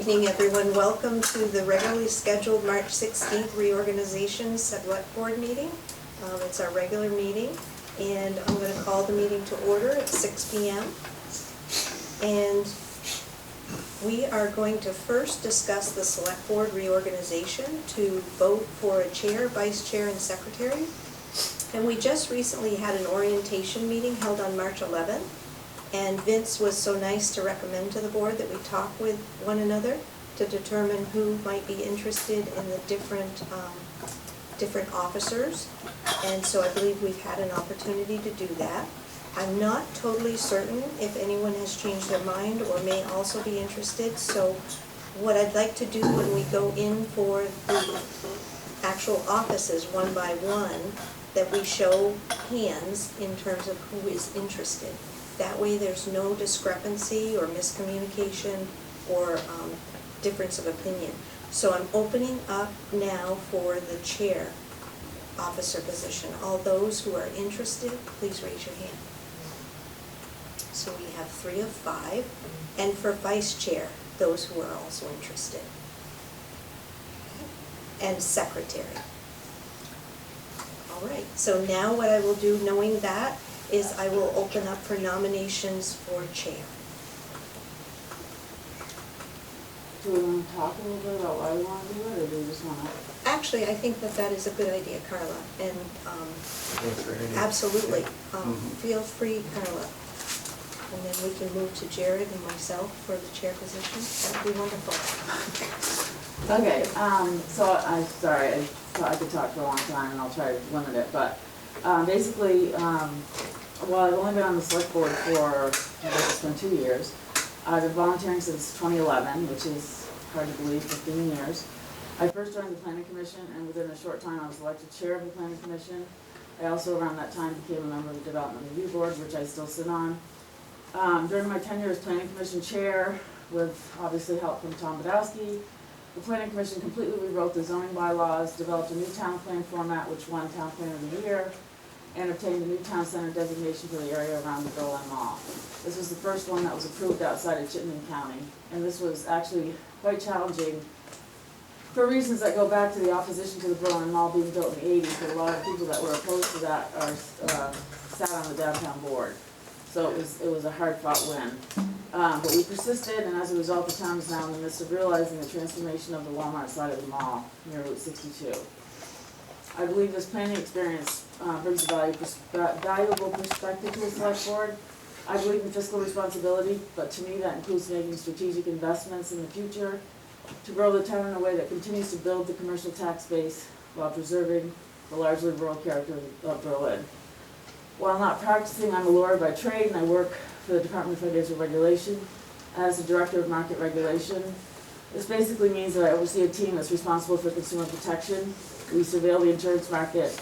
evening, everyone. Welcome to the regularly scheduled March 16th reorganization Selectboard meeting. It's our regular meeting, and I'm going to call the meeting to order at 6 p.m. And we are going to first discuss the Selectboard reorganization to vote for a chair, vice chair, and secretary. And we just recently had an orientation meeting held on March 11th. And Vince was so nice to recommend to the board that we talk with one another to determine who might be interested in the different officers. And so I believe we've had an opportunity to do that. I'm not totally certain if anyone has changed their mind or may also be interested. So what I'd like to do when we go in for the actual offices one by one, that we show hands in terms of who is interested. That way there's no discrepancy or miscommunication or difference of opinion. So I'm opening up now for the chair officer position. All those who are interested, please raise your hand. So we have 3 of 5. And for vice chair, those who are also interested. And secretary. All right, so now what I will do, knowing that, is I will open up for nominations for chair. Do we want to talk a little bit about why we want to do it, or do we just want to? Actually, I think that is a good idea, Carla, and absolutely. Feel free, Carla. And then we can move to Jared and myself for the chair position. That would be wonderful. Okay, so I'm sorry, I thought I could talk for a long time, and I'll try to limit it, but basically, well, I've only been on the select board for, I guess it's been 2 years. I've been volunteering since 2011, which is hard to believe, 15 years. I first joined the planning commission, and within a short time I was elected chair of the planning commission. I also around that time became a member of the development review board, which I still sit on. During my tenure as planning commission chair, with obviously help from Tom Badowski, the planning commission completely rewrote the zoning bylaws, developed a new town plan format, which won town plan of the year, and obtained a new town center designation for the area around the Berlin Mall. This was the first one that was approved outside of Chittenden County, and this was actually quite challenging for reasons that go back to the opposition to the Berlin Mall being built in the 80s, but a lot of people that were opposed to that are sat on the downtown board. So it was a hard-fought win. But we persisted, and as a result, the town is now in the midst of realizing the transformation of the Walmart side of the mall near Route 62. I believe this planning experience brings a valuable perspective to the select board. I believe in fiscal responsibility, but to me that includes making strategic investments in the future to grow the town in a way that continues to build the commercial tax base while preserving the largely rural character of Berlin. While not practicing, I'm a lawyer by trade, and I work for the Department of Financial Regulation as the Director of Market Regulation. This basically means that I oversee a team that's responsible for consumer protection. We surveil the insurance market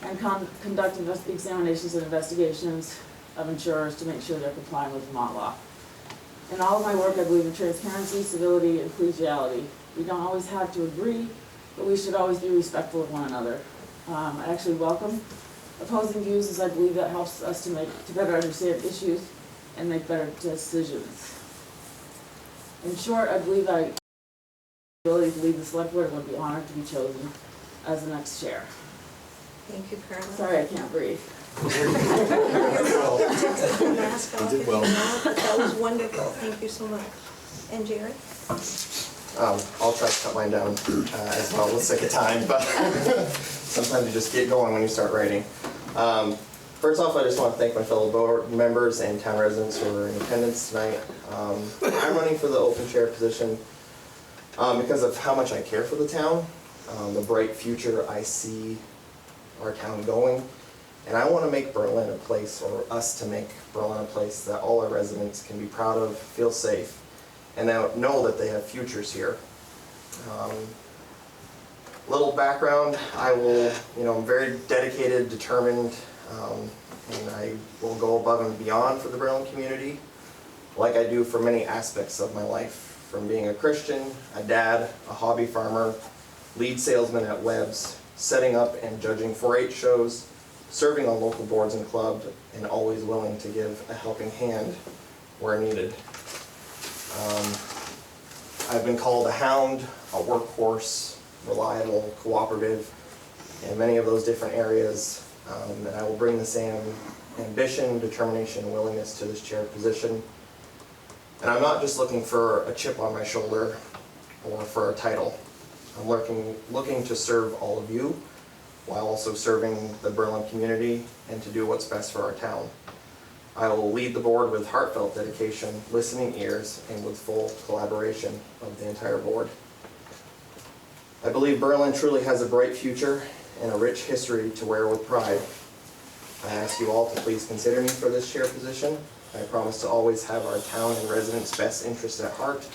and conduct examinations and investigations of insurers to make sure they're complying with Vermont law. In all of my work, I believe in transparency, civility, and collegiality. We don't always have to agree, but we should always be respectful of one another. I actually welcome opposing views, as I believe that helps us to better understand issues and make better decisions. In short, I believe I have the ability to lead the select board and would be honored to be chosen as the next chair. Thank you, Carla. Sorry, I can't breathe. You did well. But that was wonderful. Thank you so much. And Jared? I'll try to cut mine down as well. Let's take a time, but sometimes you just get going when you start writing. First off, I just want to thank my fellow board members and town residents who are in attendance tonight. I'm running for the open chair position because of how much I care for the town, the bright future I see our town going, and I want to make Berlin a place, or us to make Berlin a place that all our residents can be proud of, feel safe, and know that they have futures here. Little background, I'm very dedicated, determined, and I will go above and beyond for the Berlin community, like I do for many aspects of my life, from being a Christian, a dad, a hobby farmer, lead salesman at Webb's, setting up and judging 4-H shows, serving on local boards and clubs, and always willing to give a helping hand where needed. I've been called a hound, a workhorse, reliable, cooperative, in many of those different areas. And I will bring the same ambition, determination, and willingness to this chair position. And I'm not just looking for a chip on my shoulder or for a title. I'm looking to serve all of you while also serving the Berlin community and to do what's best for our town. I will lead the board with heartfelt dedication, listening ears, and with full collaboration of the entire board. I believe Berlin truly has a bright future and a rich history to wear with pride. I ask you all to please consider me for this chair position. I promise to always have our town and residents' best interests at heart.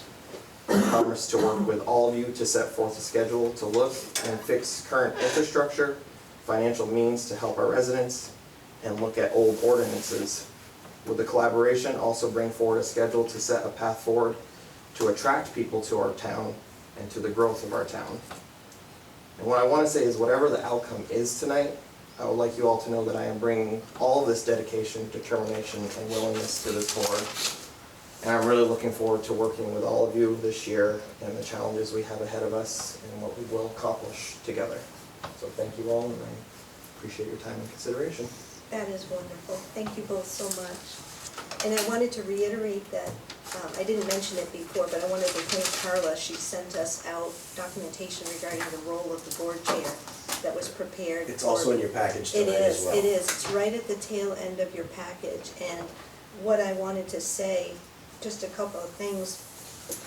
I promise to work with all of you to set forth a schedule to look and fix current infrastructure, financial means to help our residents, and look at old ordinances. With the collaboration, also bring forward a schedule to set a path forward to attract people to our town and to the growth of our town. And what I want to say is whatever the outcome is tonight, I would like you all to know that I am bringing all of this dedication, determination, and willingness to this board. And I'm really looking forward to working with all of you this year and the challenges we have ahead of us and what we will accomplish together. So thank you all, and I appreciate your time and consideration. That is wonderful. Thank you both so much. And I wanted to reiterate that, I didn't mention it before, but I wanted to thank Carla. She sent us out documentation regarding the role of the board chair that was prepared. It's also in your package tonight as well. It is. It's right at the tail end of your package. And what I wanted to say, just a couple of things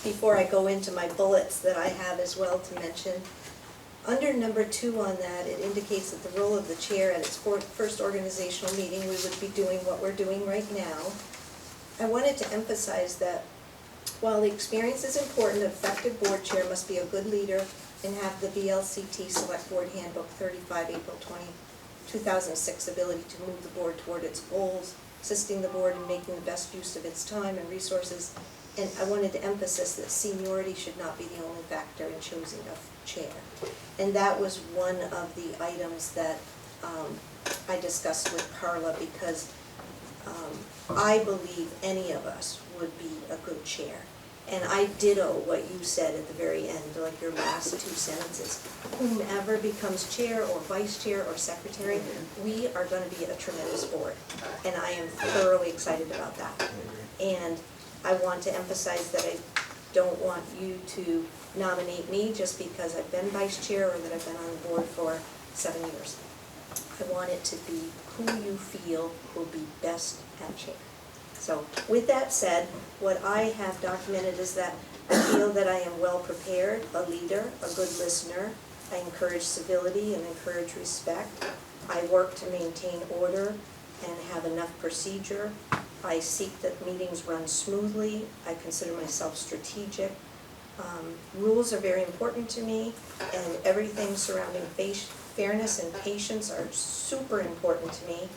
before I go into my bullets that I have as well to mention. Under number 2 on that, it indicates that the role of the chair at its first organizational meeting, we would be doing what we're doing right now. I wanted to emphasize that while the experience is important, an effective board chair must be a good leader and have the VLCT Select Board Handbook 35 April 2006 ability to move the board toward its goals, assisting the board in making the best use of its time and resources. And I wanted to emphasize that seniority should not be the only factor in choosing a chair. And that was one of the items that I discussed with Carla, because I believe any of us would be a good chair. And I ditto what you said at the very end, like your last 2 sentences. Whomever becomes chair or vice chair or secretary, we are going to be a tremendous board. And I am thoroughly excited about that. And I want to emphasize that I don't want you to nominate me just because I've been vice chair or that I've been on the board for 7 years. I want it to be who you feel will be best at chair. So with that said, what I have documented is that I feel that I am well prepared, a leader, a good listener. I encourage civility and encourage respect. I work to maintain order and have enough procedure. I seek that meetings run smoothly. I consider myself strategic. Rules are very important to me, and everything surrounding fairness and patience are super important to me.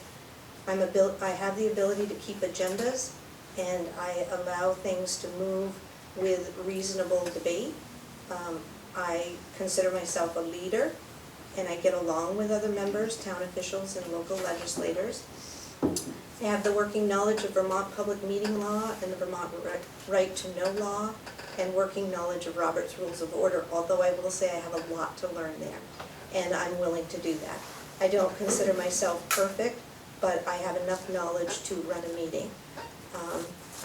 I have the ability to keep agendas, and I allow things to move with reasonable debate. I consider myself a leader, and I get along with other members, town officials, and local legislators. I have the working knowledge of Vermont public meeting law and the Vermont right to know law, and working knowledge of Robert's Rules of Order, although I will say I have a lot to learn there, and I'm willing to do that. I don't consider myself perfect, but I have enough knowledge to run a meeting.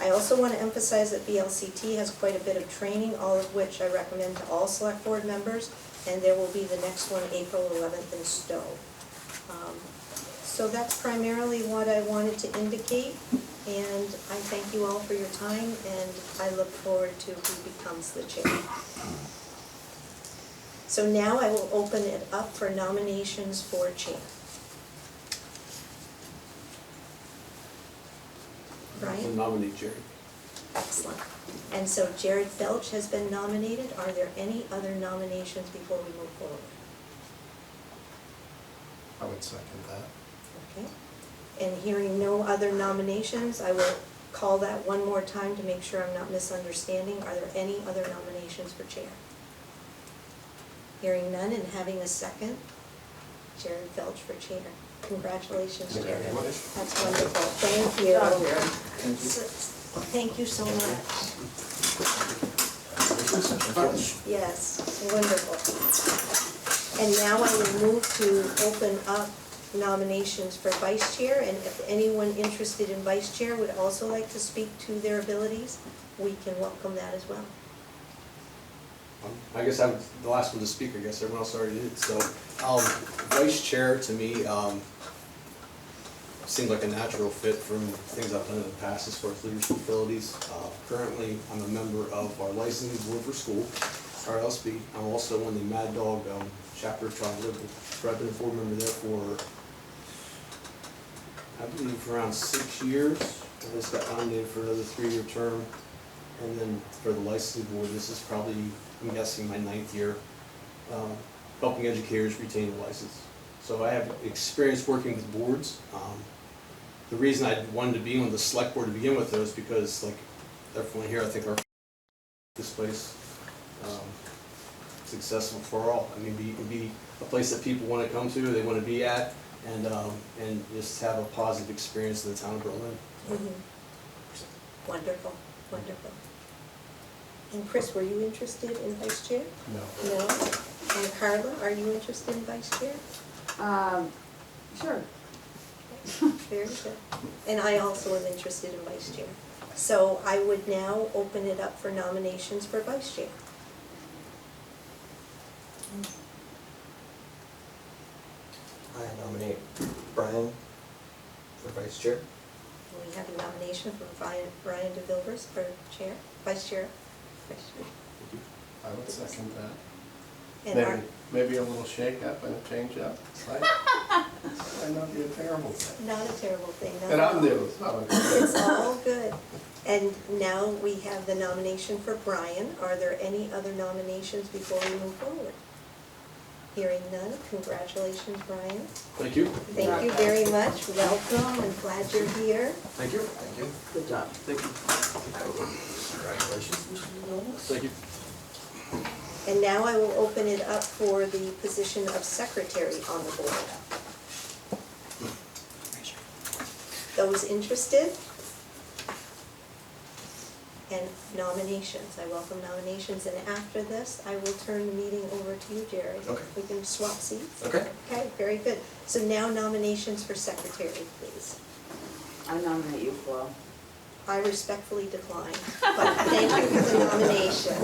I also want to emphasize that VLCT has quite a bit of training, all of which I recommend to all select board members, and there will be the next one April 11th in Stowe. So that's primarily what I wanted to indicate, and I thank you all for your time, and I look forward to who becomes the chair. So now I will open it up for nominations for chair. Brian? I'll nominate Jerry. Excellent. And so Jared Felch has been nominated. Are there any other nominations before we move forward? I would second that. Okay. And hearing no other nominations, I will call that one more time to make sure I'm not misunderstanding. Are there any other nominations for chair? Hearing none and having a second, Jared Felch for chair. Congratulations, Thank you Jared. very much. That's wonderful. Thank you. Good job, Jared. Thank you so much. Yes, wonderful. And now I will move to open up nominations for vice chair, and if anyone interested in vice chair would also like to speak to their abilities, we can welcome that as well. I guess I'm the last one to speak, I guess everyone else already did, so, vice chair to me, seemed like a natural fit from things I've done in the past as far as leadership abilities. Currently, I'm a member of our licensing board for school, RLSB. I'm also on the Mad Dog chapter of Child Liberty. So I've been a board member there for, I believe, around 6 years. I just got nominated for another 3-year term. And then for the licensing board, this is probably, I'm guessing, my 9th year, helping educators retain the license. So I have experience working with boards. The reason I wanted to be on the select board to begin with is because, like everyone here, I think our this place successful for all. I mean, be a place that people want to come to, they want to be at, and just have a positive experience in the town of Berlin. Wonderful, wonderful. And Chris, were you interested in vice chair? No. No? And Carla, are you interested in vice chair? Sure. Very good. And I also am interested in vice chair. So I would now open it up for nominations for vice chair. I nominate Brian for vice chair. We have a nomination for Brian DeVilbiss for chair, vice chair. Vice chair. I would second that. And our, Maybe a little shake up and a change up. Might not be a terrible thing. not a terrible thing. not And at I'm all. new, so It's all good. And now we have the nomination for Brian. Are there any other nominations before we move forward? Hearing none, congratulations, Brian. Thank you. Thank you very much. Welcome and glad you're here. Thank you. Thank you. Good job. Thank you. Congratulations, Mr. Nobles. Thank you. And now I will open it up for the position of secretary on the board. Those interested? And nominations. I welcome nominations, and after this, I will turn the meeting over to you, Jerry. Okay. We can swap seats. Okay. Okay, very good. So now nominations for secretary, please. I nominate you, Flo. I respectfully decline, but thank you for the nomination.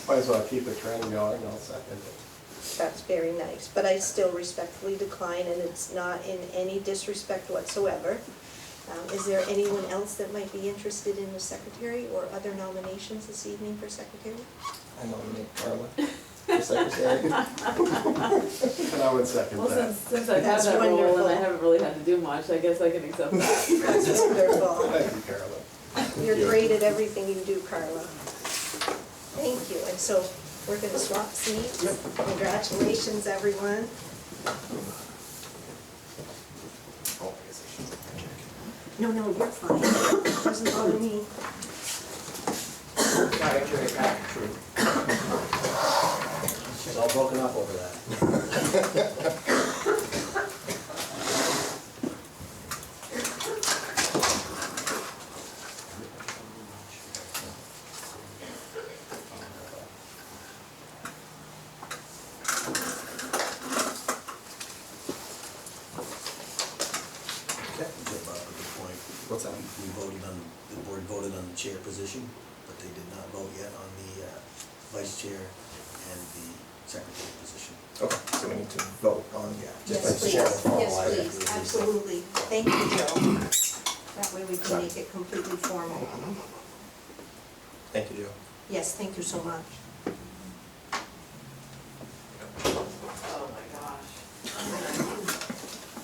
might as well keep the trend going, I'll second it. That's very nice, but I still respectfully decline, and it's not in any disrespect whatsoever. Is there anyone else that might be interested in the secretary or other nominations this evening for secretary? I nominate Carla for secretary. And I would second Well, that. since I've had That's that role wonderful. and I haven't really had to do much, I guess I can accept that. That's wonderful. Thank you, Carolyn. You're great at everything you do, Carla. Thank you, and so we're gonna swap seats. Congratulations, everyone. Oh, I guess I should put my jacket. No, you're fine. Doesn't bother me. Sorry, Jerry, She's all broken up over that. What's that? We voted on, the board voted on the chair position, but they did not vote yet on the vice chair and the secretary position. Okay, so we need to vote on, just Yes, vice please. chair. Yes, please, absolutely. Thank you, Joe. That way we can make it completely formal. Thank you, Joe. Yes, thank you so much. Oh my gosh.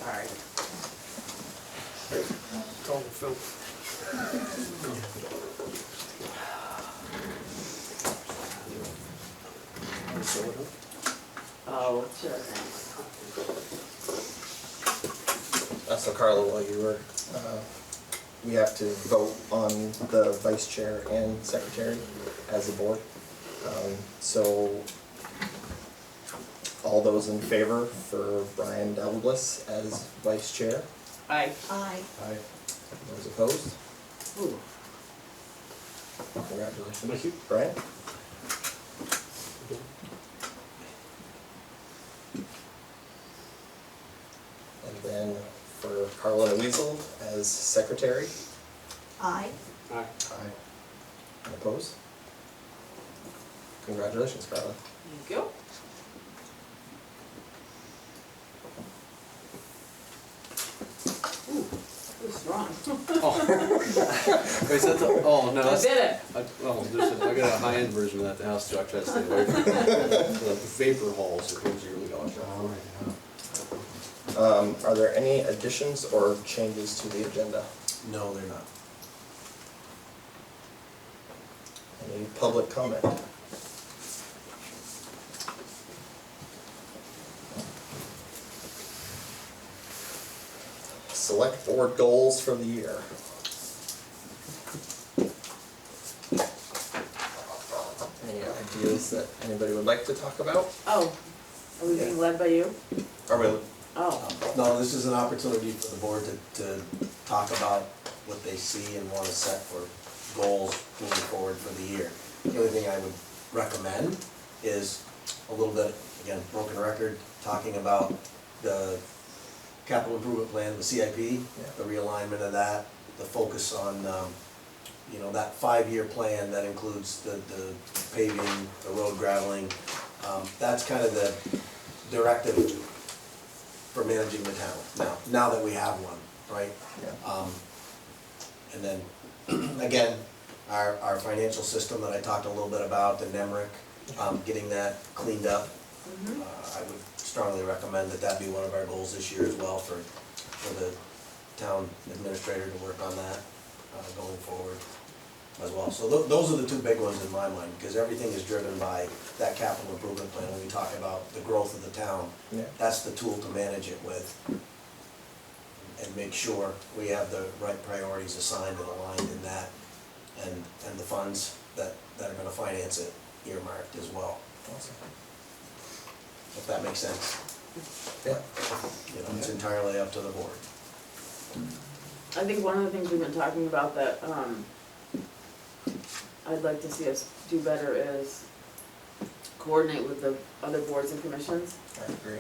Sorry. Oh, sure. So Carla, while you were, we have to vote on the vice chair and secretary as a board. So all those in favor for Brian Delbliss as vice chair? Aye. Aye. Aye. Those opposed? Ooh. Congratulations. Thank you. Brian? And then for Carla and Weasel as secretary. Aye. Aye. Aye. And opposed? Congratulations, Carla. Thank you. Ooh, it was strong. Wait, is that the, oh, no, I that's, did it. I got a high-end version of that at the house too, I try to stay away from it. The vapor halls are things you really gotta watch out for. Are there any additions or changes to the agenda? No, they're not. Any public comment? Select board goals for the year. Any ideas that anybody would like to talk about? Oh, are we being led by you? Are we, Oh, No, this is an opportunity for the board to talk about what they see and want to set for goals moving forward for the year. The only thing I would recommend is a little bit, again, broken record, talking about the capital improvement plan, the CIP, the realignment of that, the focus on, you know, that 5-year plan that includes the paving, the road graveling. That's kind of the directive for managing the town now that we have one, right? yeah, And then, again, our financial system that I talked a little bit about, the NEMRIC, getting that cleaned up. I would strongly recommend that be one of our goals this year as well for the town administrator to work on that going forward as well. So those are the two big ones in my mind, because everything is driven by that capital improvement plan. When we talk about the growth of the town, yeah. that's the tool to manage it with and make sure we have the right priorities assigned and aligned in that, and the funds that are gonna finance it earmarked as well. Awesome. If that makes sense. Yeah. You know, it's entirely up to the board. I think one of the things we've been talking about that, I'd like to see us do better is coordinate with the other boards and commissions, I agree.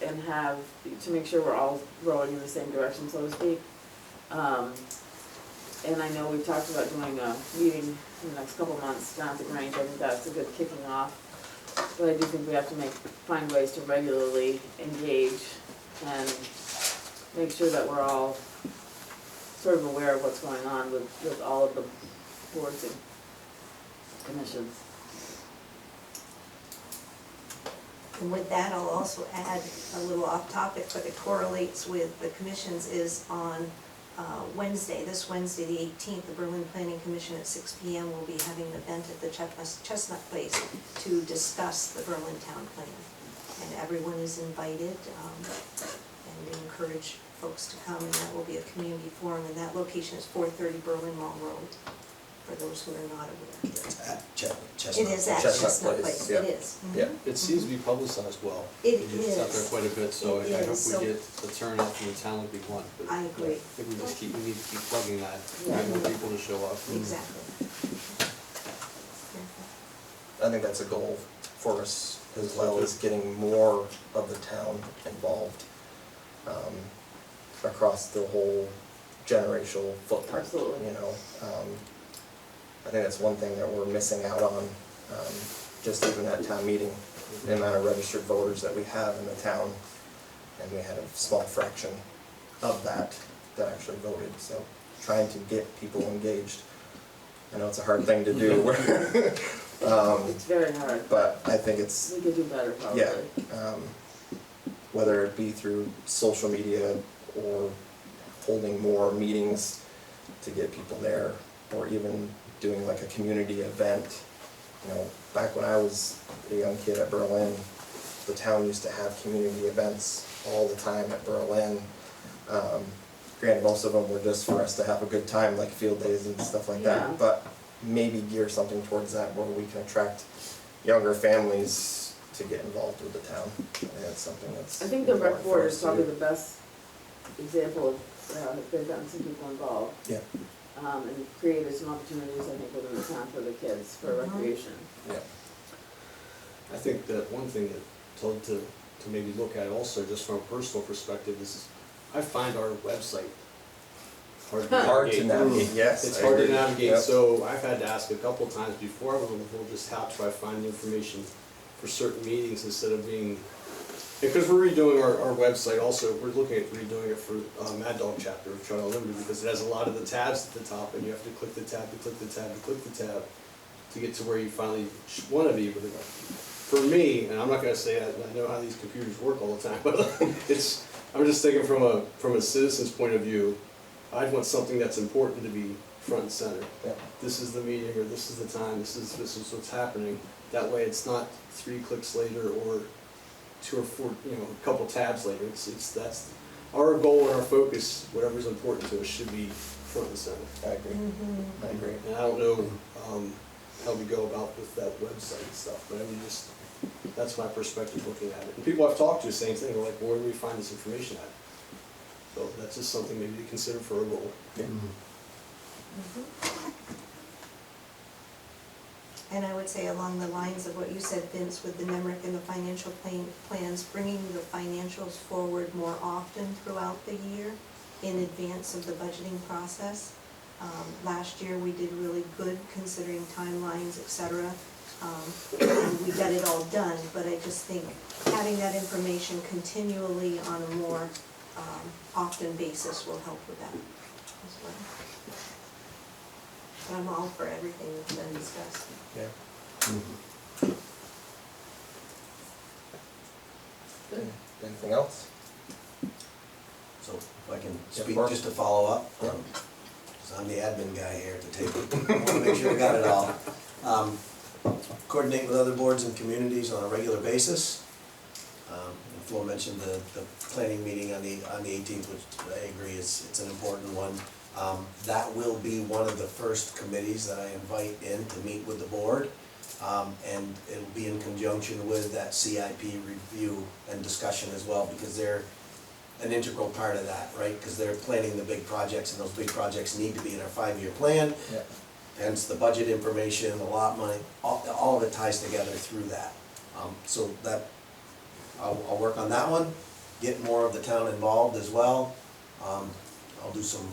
and have, to make sure we're all rowing in the same direction, so to speak. And I know we've talked about doing a meeting in the next couple months down at the Grange. I think that's a good kicking off. But I do think we have to find ways to regularly engage and make sure that we're all sort of aware of what's going on with all of the boards and commissions. And with that, I'll also add a little off topic, but it correlates with the commissions, is on Wednesday, this Wednesday, the 18th, the Berlin Planning Commission at 6 p.m. will be having an event at the Chestnut Place to discuss the Berlin Town Plan. And everyone is invited, and encourage folks to come, and that will be a community forum, and that location is 430 Berlin Mall Road, for those who are not aware. It's at Chestnut. It is at Chestnut Chestnut Place, Place, yeah. it is. Mhm. Yeah. It seems to be publicized well. It It's out there is. quite a bit, so It I hope is, so- we get the turnout from the town would be one. But I agree. I think we need to keep plugging that, Yeah. get more people to show up. Exactly. I think that's a goal for us as well, as getting more of the town involved across the whole generational footprint. Absolutely. You know, I think that's one thing that we're missing out on, just even at town meeting, the amount of registered voters that we have in the town, and we had a small fraction of that actually voted, so trying to get people engaged. I know it's a hard thing to do. It's very hard. But I think it's, We could do better, probably. yeah, whether it be through social media or holding more meetings to get people there, or even doing like a community event. You know, back when I was a young kid at Berlin, the town used to have community events all the time at Berlin. Granted, most of them were just for us to have a good time, like field days and stuff like Yeah. that, but maybe gear something towards that where we can attract younger families to get involved with the town. I think that's something that's I think the rec important for board us is to probably do. the best example of, they've gotten some people involved. Yeah, and created some opportunities, I think, within the town for the kids, for recreation. Yeah. I think that one thing that to maybe look at also, just from a personal perspective, is I find our website Hard to navigate, yes. It's I hard to agree. navigate, Yep. so I've had to ask a couple times before I was on the board, just how do I find the information for certain meetings instead of being, because we're redoing our website also, we're looking at redoing it for Mad Dog chapter of Charter Limited, because it has a lot of the tabs at the top, and you have to click the tab, to click the tab, to click the tab, to get to where you finally want to be with it. For me, and I'm not gonna say I know how these computers work all the time, but I'm just thinking from a citizen's point of view, I'd want something that's important to be front and center. Yeah. This is the meeting, or this is the time, this is what's happening. That way it's not 3 clicks later or 2 or 4, a couple tabs later. That's our goal and our focus, whatever's important to us should be front and center. I agree. I agree. And I don't know how we go about with that website and stuff, but I mean, that's my perspective looking at it. And people I've talked to the same thing, they're like, well, where do we find this information at? So that's just something maybe to consider for a goal. Yeah. And I would say along the lines of what you said, Vince, with the NEMRIC and the financial plans, bringing the financials forward more often throughout the year in advance of the budgeting process. Last year, we did really good considering timelines, et cetera. And we got it all done, but I just think having that information continually on a more often basis will help with that as well. But I'm all for everything that's been discussed. Yeah. Anything else? So if I can Yeah, speak Mark. just to follow up, Yeah. 'cause I'm the admin guy here at the table. I want to make sure we got it all. Coordinate with other boards and communities on a regular basis. And Flo mentioned the planning meeting on the 18th, which I agree it's an important one. That will be one of the first committees that I invite in to meet with the board. And it'll be in conjunction with that CIP review and discussion as well, because they're an integral part of that, right? Because they're planning the big projects, and those big projects need to be in our 5-year plan. Yeah. Hence the budget information, the lot money, all of it ties together through that. So that, I'll work on that one, get more of the town involved as well. I'll do some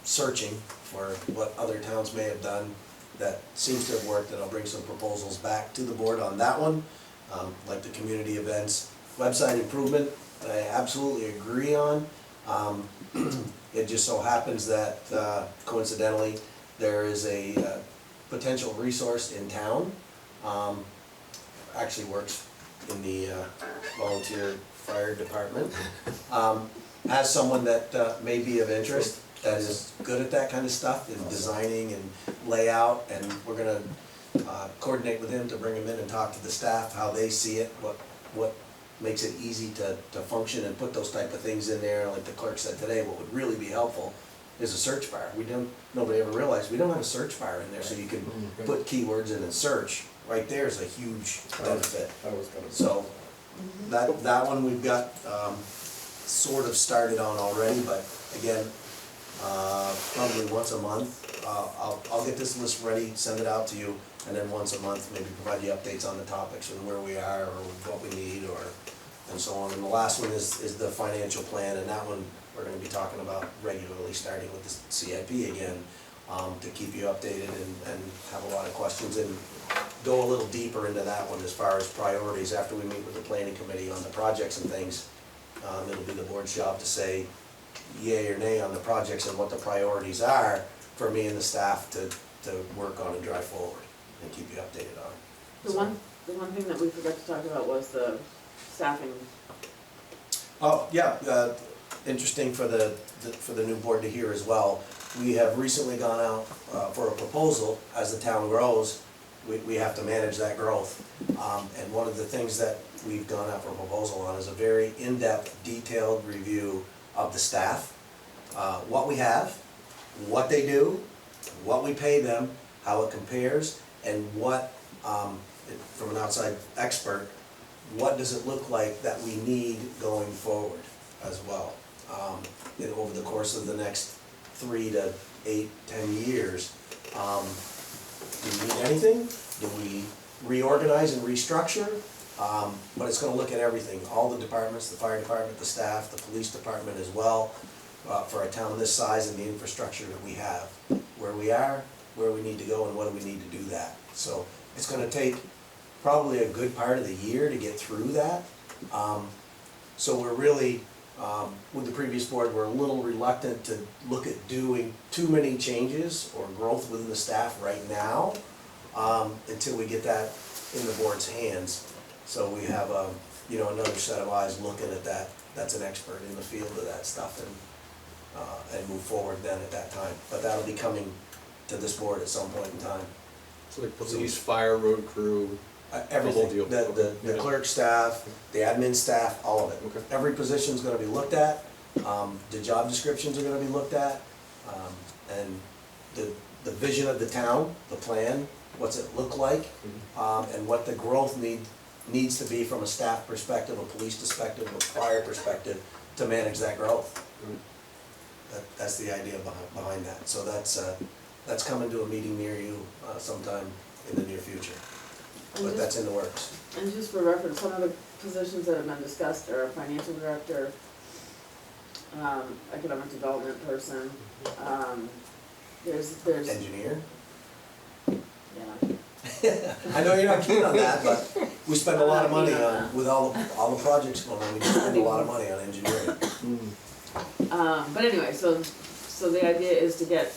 searching for what other towns may have done that seems to have worked, and I'll bring some proposals back to the board on that one. Like the community events, website improvement, I absolutely agree on. It just so happens that coincidentally, there is a potential resource in town, actually works in the volunteer fire department, has someone that may be of interest, that is good at that kind of stuff, in designing and layout, and we're gonna coordinate with him to bring him in and talk to the staff, how they see it, what makes it easy to function and put those type of things in there. Like the clerk said today, what would really be helpful is a search bar. Nobody ever realized, we don't have a search bar in there, so you can put keywords in and search. Right there is a huge benefit. I was gonna. So, that one we've got, sort of started on already, but again, probably once a month, I'll get this list ready, send it out to you, and then once a month, maybe provide you updates on the topics and where we are, or what we need, and so on. And the last one is the financial plan, and that one we're gonna be talking about regularly, starting with the CIP again, to keep you updated and have a lot of questions, and go a little deeper into that one as far as priorities after we meet with the planning committee on the projects and things. It'll be the board's job to say yay or nay on the projects and what the priorities are for me and the staff to work on and drive forward and keep you updated on. The one thing that we forgot to talk about was the staffing. Oh, yeah, interesting for the new board to hear as well. We have recently gone out for a proposal. As the town grows, we have to manage that growth. And one of the things that we've gone out for a proposal on is a very in-depth, detailed review of the staff, what we have, what they do, what we pay them, how it compares, and what, from an outside expert, what does it look like that we need going forward as well, over the course of the next 3 to 8, 10 years, do we need anything? Do we reorganize and restructure? But it's gonna look at everything, all the departments, the fire department, the staff, the police department as well, for a town this size and the infrastructure that we have, where we are, where we need to go, and what do we need to do that. So it's gonna take probably a good part of the year to get through that. So we're really, with the previous board, we're a little reluctant to look at doing too many changes or growth within the staff right now, until we get that in the board's hands. So we have, another set of eyes looking at that, that's an expert in the field of that stuff, and move forward then at that time. But that'll be coming to this board at some point in time. So like police, fire, road crew, Everything, deal. the Yeah. clerk staff, the admin staff, all of it. Okay. Every position's gonna be looked at, the job descriptions are gonna be looked at, and the vision of the town, the plan, what's it look like, and what the growth needs to be from a staff perspective, a police perspective, a fire perspective, to manage that growth. That's the idea behind that. So that's coming to a meeting near you sometime in the near future. But that's in the works. And just for reference, some of the positions that have been discussed are financial director, economic development person, there's, Engineer? yeah. I know you're not keen on that, but we spend a lot of money on, with all the projects going on, we spend a lot of money on engineering. But anyway, so the idea is to get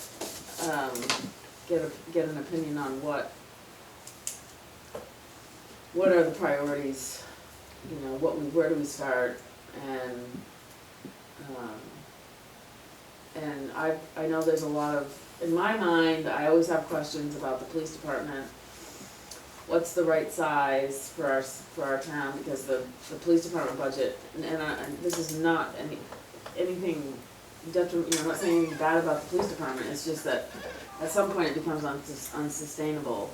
an opinion on what are the priorities, where do we start, and I know there's a lot of, in my mind, I always have questions about the police department. What's the right size for our town, because the police department budget, and this is not anything detrimental, I'm not saying anything bad about the police department, it's just that at some point it becomes unsustainable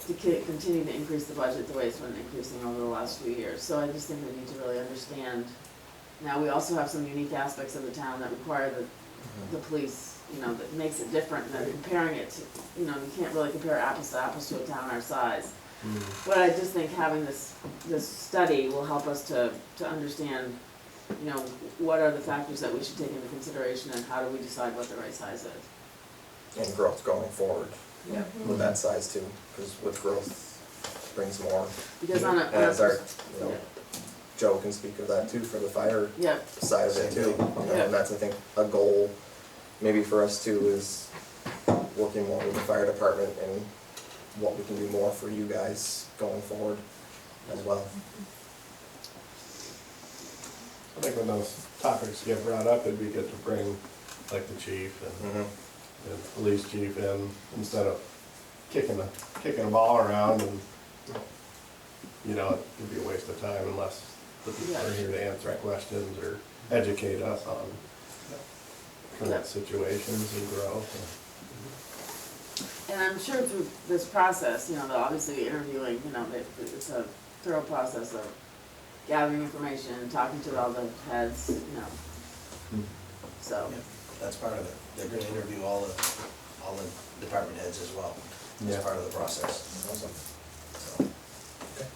to continue to increase the budget the way it's been increasing over the last few years. So I just think we need to really understand. Now, we also have some unique aspects of the town that require the police, that makes it different than comparing it to, you can't really compare apples to apples to a town our size. But I just think having this study will help us to understand, what are the factors that we should take into consideration, and how do we decide what the right size is. And growth going forward Yeah. with that size too, because with growth brings more. Because on a. And as our, Yeah. Joe can speak of that too for the fire Yep, side of it too. And that's, I think, a goal maybe for us too, is working more with the fire department and what we can do more for you guys going forward as well. I think when those topics get brought up, it'd be good to bring like the chief and police chief in, instead of kicking a ball around, and it'd be a waste of time unless the people are here to answer questions or educate us on current situations and growth. and I'm sure through this process, they'll obviously be interviewing, it's a thorough process of gathering information, talking to all the heads, so. Yeah, that's part of it. They're gonna interview all the department heads as well, Yeah. as part of the process. Awesome. So, okay.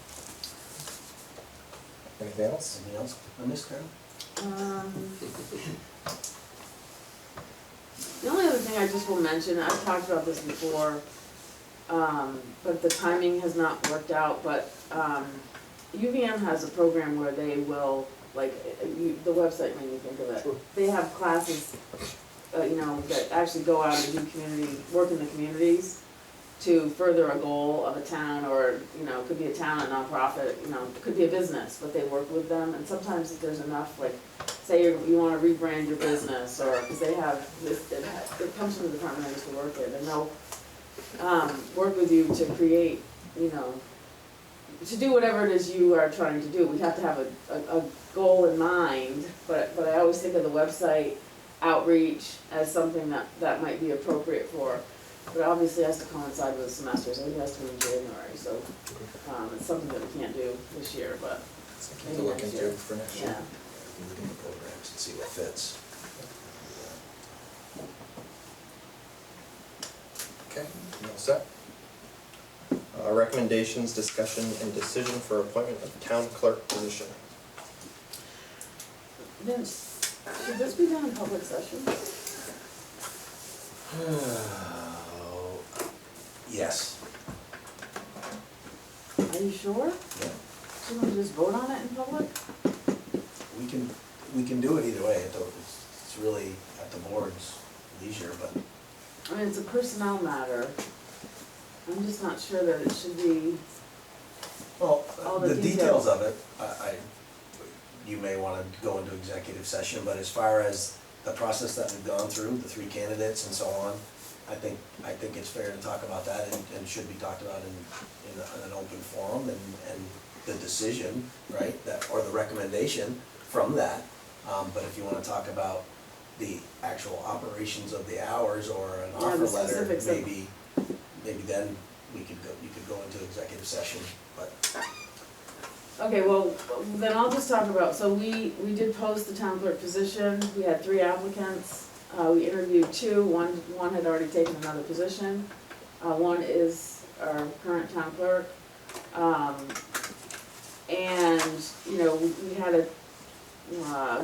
Anything else? Anything else on this, Karen? The only other thing I just will mention, I've talked about this before, but the timing has not worked out, but, UVM has a program where they will, the website made me think of it. They have classes, that actually go out and do work in the communities to further a goal of a town, or, it could be a town, a nonprofit, it could be a business, but they work with them, and sometimes if there's enough, say you wanna rebrand your business, or, cause they have, it comes from the department I used to work in, and they'll, work with you to create, to do whatever it is you are trying to do. We have to have a goal in mind, but I always think of the website outreach as something that might be appropriate for, but obviously it has to coincide with the semester, so it has to be in January, so, it's something that we can't do this year, but Something maybe to look next into year. for next year. Yeah. Look at the programs and see what fits. Okay, you all set? Recommendations, discussion, and decision for appointment of town clerk position. Vince, should this be done in public session? Yes. Are you sure? Yeah. Shouldn't we just vote on it in public? We can do it either way, it's really at the board's leisure, but I mean, it's a personnel matter. I'm just not sure that it should be, well, All the the details details. of it, you may wanna go into executive session, but as far as the process that we've gone through, the 3 candidates and so on, I think it's fair to talk about that and should be talked about in an open forum and the decision, right, that, or the recommendation from that. But if you wanna talk about the actual operations of the hours or an Yeah, offer the letter, specifics of- maybe then you could go into executive session, but. okay, well, then I'll just talk about, so we did post the town clerk position. We had 3 applicants. We interviewed 2, one had already taken another position. One is our current town clerk. And, you know, we had a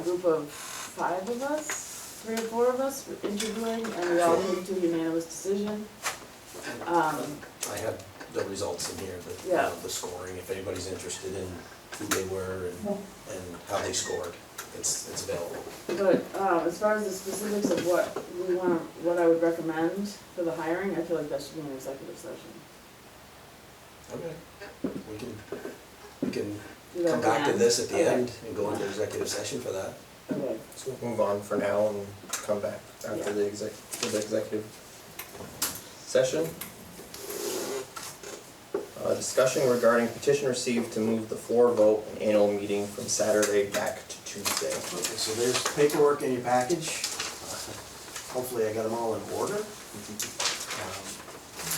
group of 5 of us, 3 or 4 of us interviewing, and we all came to a unanimous decision. I have the results in here, Yeah. the scoring, if anybody's interested in who they were and how they scored, it's available. But, as far as the specifics of what I would recommend for the hiring, I feel like that should be an executive session. Okay. We can Do that come at the back to end? this at the Okay. end and go into executive session for that. Okay, So we'll move on for now and come back after Yeah. the executive session. Discussion regarding petition received to move the floor vote and annual meeting from Saturday back to Tuesday. Okay, so there's paperwork in your package. Hopefully I got them all in order.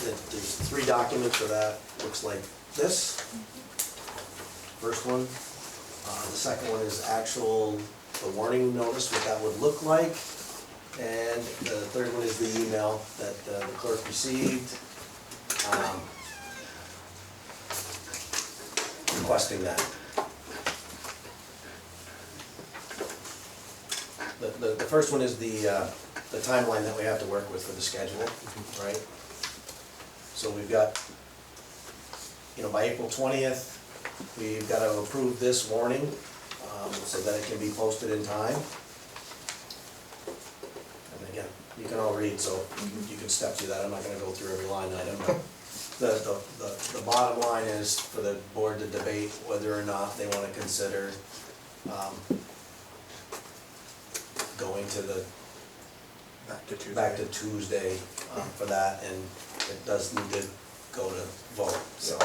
There's 3 documents for that, looks like this. First one. The second one is the warning notice, what that would look like. And the third one is the email that the clerk received, requesting that. The first one is the timeline that we have to work with for the schedule, right? So we've got, by April 20th, we've got to approve this warning, so that it can be posted in time. And again, you can all read, so you can step through that, I'm not gonna go through every line item, but the bottom line is for the board to debate whether or not they wanna consider, going to the back to Tuesday for that, and it does need to go to vote, so.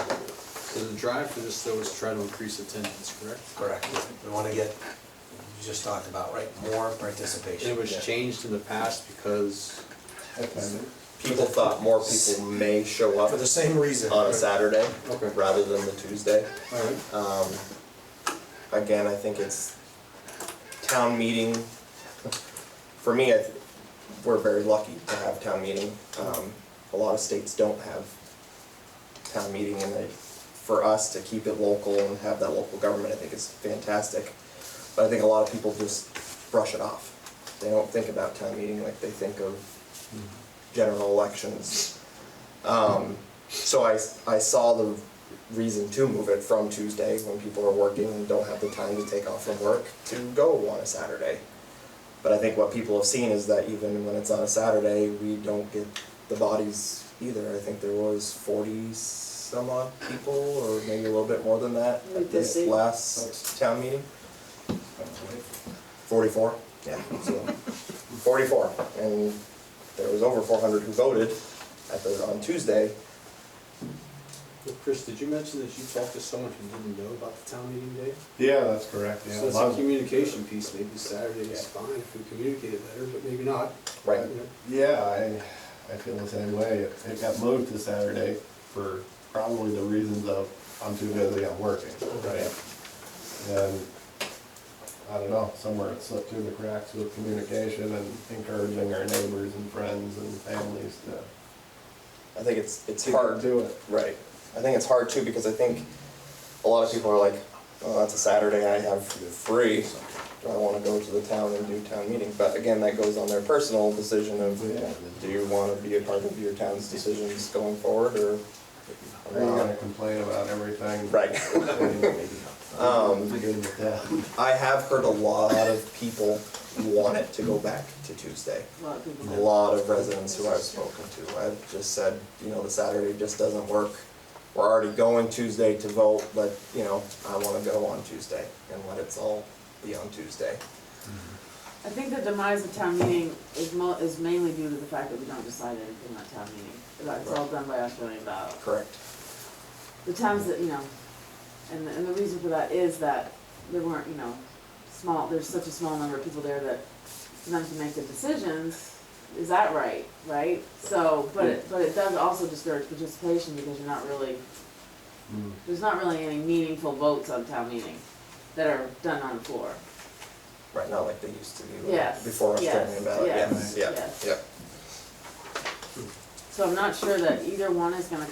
So the drive for this though is try to increase attendance, correct? Correct. We want to get, you just talked about, right, more And participation. it was changed in the past because, People thought more people may show up For the same reason. on a Saturday Okay. rather than the Tuesday. all right, Again, I think it's town meeting. For me, we're very lucky to have town meeting. A lot of states don't have town meeting, and for us to keep it local and have that local government, I think is fantastic. But I think a lot of people just brush it off. They don't think about town meeting like they think of general elections. So I saw the reason to move it from Tuesday, when people are working and don't have the time to take off from work, to go on a Saturday. But I think what people have seen is that even when it's on a Saturday, we don't get the bodies either. I think there was 40 some odd people, or maybe a little bit more than that, at this 50. last town meeting. 44, yeah, so 44, and there was over 400 who voted on Tuesday. Well, Chris, did you mention that you talked to someone who didn't know about the town meeting day? Yeah, that's correct, yeah. So it's a communication piece, maybe Saturday is fine if we communicate it better, but maybe not. Right. Yeah, I feel the same way. It got moved to Saturday for probably the reasons of I'm too busy, I'm working, right? And I don't know, somewhere it slipped through the cracks with communication and encouraging our neighbors and friends and families to I think it's to hard. do it. Right. I think it's hard too, because I think a lot of people are like, oh, that's a Saturday I have free. Do I wanna go to the town and do town meeting? But again, that goes on their personal decision of, Yeah. do you wanna be a part of your town's decisions going forward, or? Are you gonna complain about everything? Right. Good with that. I have heard a lot of people want it to go back to Tuesday. A lot of people A do. lot of residents who I've spoken to, I've just said, the Saturday just doesn't work. We're already going Tuesday to vote, but, I wanna go on Tuesday and let it all be on Tuesday. I think the demise of town meeting is mainly due to the fact that we don't decide anything at town meeting. It's all done by Australian ballot. Correct. The towns that, and the reason for that is that there weren't, there's such a small number of people there that for them to make the decisions, is that right? So, but it does also discourage participation because you're not really, there's not really any meaningful votes on town meeting that are done on the floor. Right, not like they used to be Yes, before Australian yes, ballot, yes, yeah, yes. yeah. So I'm not sure that either one is gonna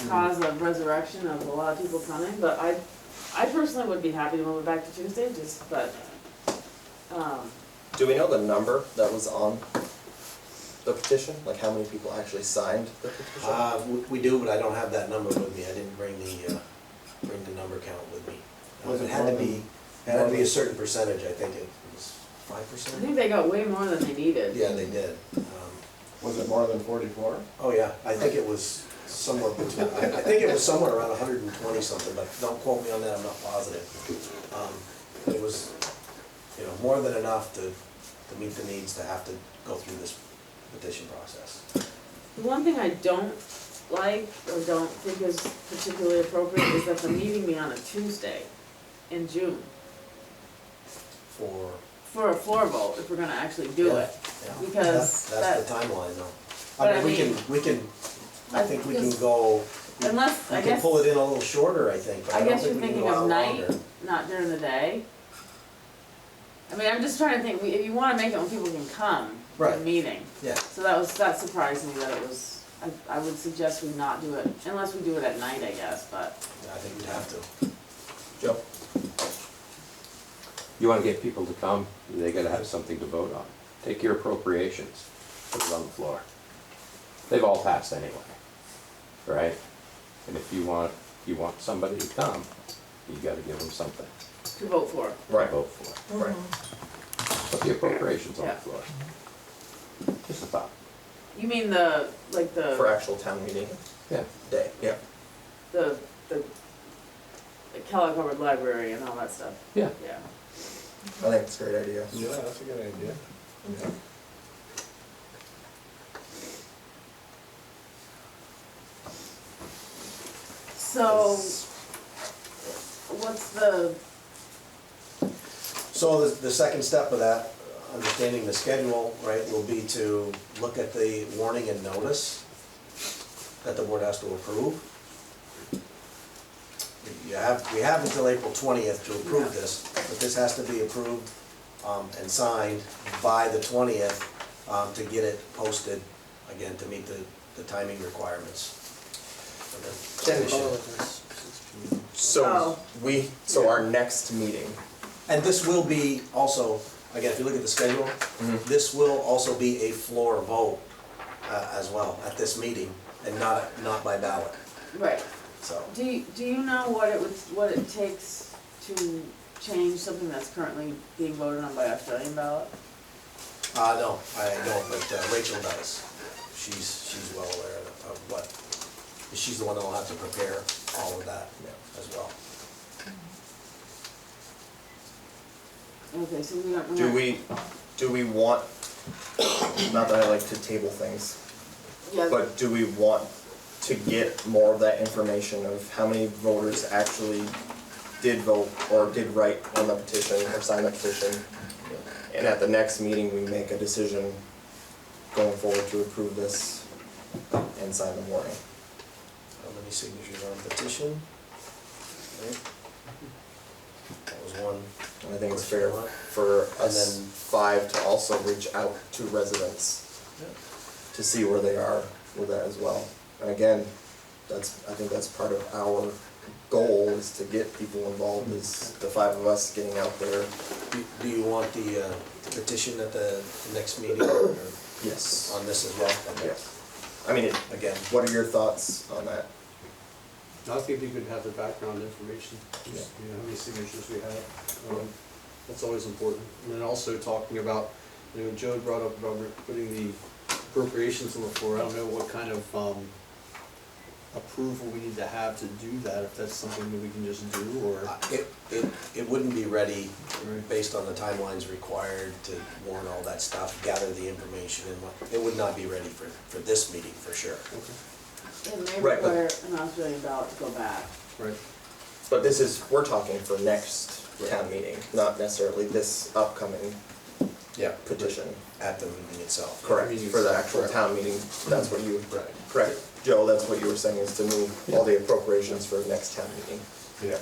cause a resurrection of a lot of people coming, but I personally would be happy to move it back to Tuesday, Do we know the number that was on the petition? Like how many people actually signed the petition? We do, but I don't have that number with me, I didn't bring the number count with me. Was it It had to more be, a certain percentage, I think it was I 5%? think they got way more than they needed. Yeah, they did. Was it more than 44? Oh, yeah, I think it was somewhere between, I think it was somewhere around 120 something, but don't quote me on that, I'm not positive. But it was, more than enough to meet the needs to have to go through this petition process. The one thing I don't like, or don't think is particularly appropriate, is that the meeting be on a Tuesday in June for a floor vote, if we're gonna actually do it. Yeah. Because That's the timeline though. But I I mean, we can, I think we can go, Unless, we I can guess, pull it in a little shorter, I think, but I I don't guess you're think we can thinking go out of night, longer. not during the day. I mean, I'm just trying to think, if you wanna make it when people can come to the Right. meeting. Yeah, So that surprised me that it was, I would suggest we not do it, unless we do it at night, I guess, but. I think we'd have to. Joe? You wanna get people to come, they gotta have something to vote on. Take your appropriations, put it on the floor. They've all passed anyway, right? And if you want somebody to come, you gotta give them something To vote for. to vote for. Right. Put the appropriations on the Yeah. floor. Just a thought. You mean the, like For the, actual town meeting Yeah. day, yeah. the Kellogg Hubbard Library and all that stuff? Yeah. Yeah. I think it's a great idea. Yeah, that's a good idea. So, what's the, So the second step of that, understanding the schedule, right, will be to look at the warning and notice that the board has to approve. We have until April 20th to approve this, but this has to be approved and signed by the 20th to get it posted, again, to meet the timing requirements. for the petition. So our next meeting, And this will be also, again, if you look at the schedule, this will also be a floor vote as well at this meeting, and not by ballot, right, so. do you know what it takes to change something that's currently being voted on by Australian ballot? No, I don't, but Rachel does. She's well aware of what, she's the one that will have to prepare all of that as well. Okay, so we don't. do we want, not that I like to table things, Yeah, but do we want to get more of that information of how many voters actually did vote or did write on the petition or sign the petition? And at the next meeting, we make a decision going forward to approve this and sign the warning. How many signatures on the petition? Okay. That was one. And I think it's fair for us five to also reach out to residents to see where they are with that as well. And again, I think that's part of our goal, is to get people involved, is the 5 of us getting out there. Do you want the petition at the next meeting or Yes. on this as well? Okay. Yes. I mean, Again, what are your thoughts on that? I think you could have the background information, just, you know, how many signatures we have. That's always important. And then also talking about, you know, Joe brought up about putting the appropriations on the floor. I don't know what kind of approval we need to have to do that, if that's something that we can just do, or. it wouldn't be ready Right. based on the timelines required to warn all that stuff, gather the information, and it would not be ready for this meeting for sure. Okay. It may Right, but- require an Australian ballot to go back. Right. But we're talking for next town meeting, not necessarily this upcoming Yeah. petition. At the meeting itself. Correct, Meetings. for the actual Correct. town meeting, that's what you, Right. correct. Joe, that's what you were saying, is to move all the appropriations for next town meeting. Yeah.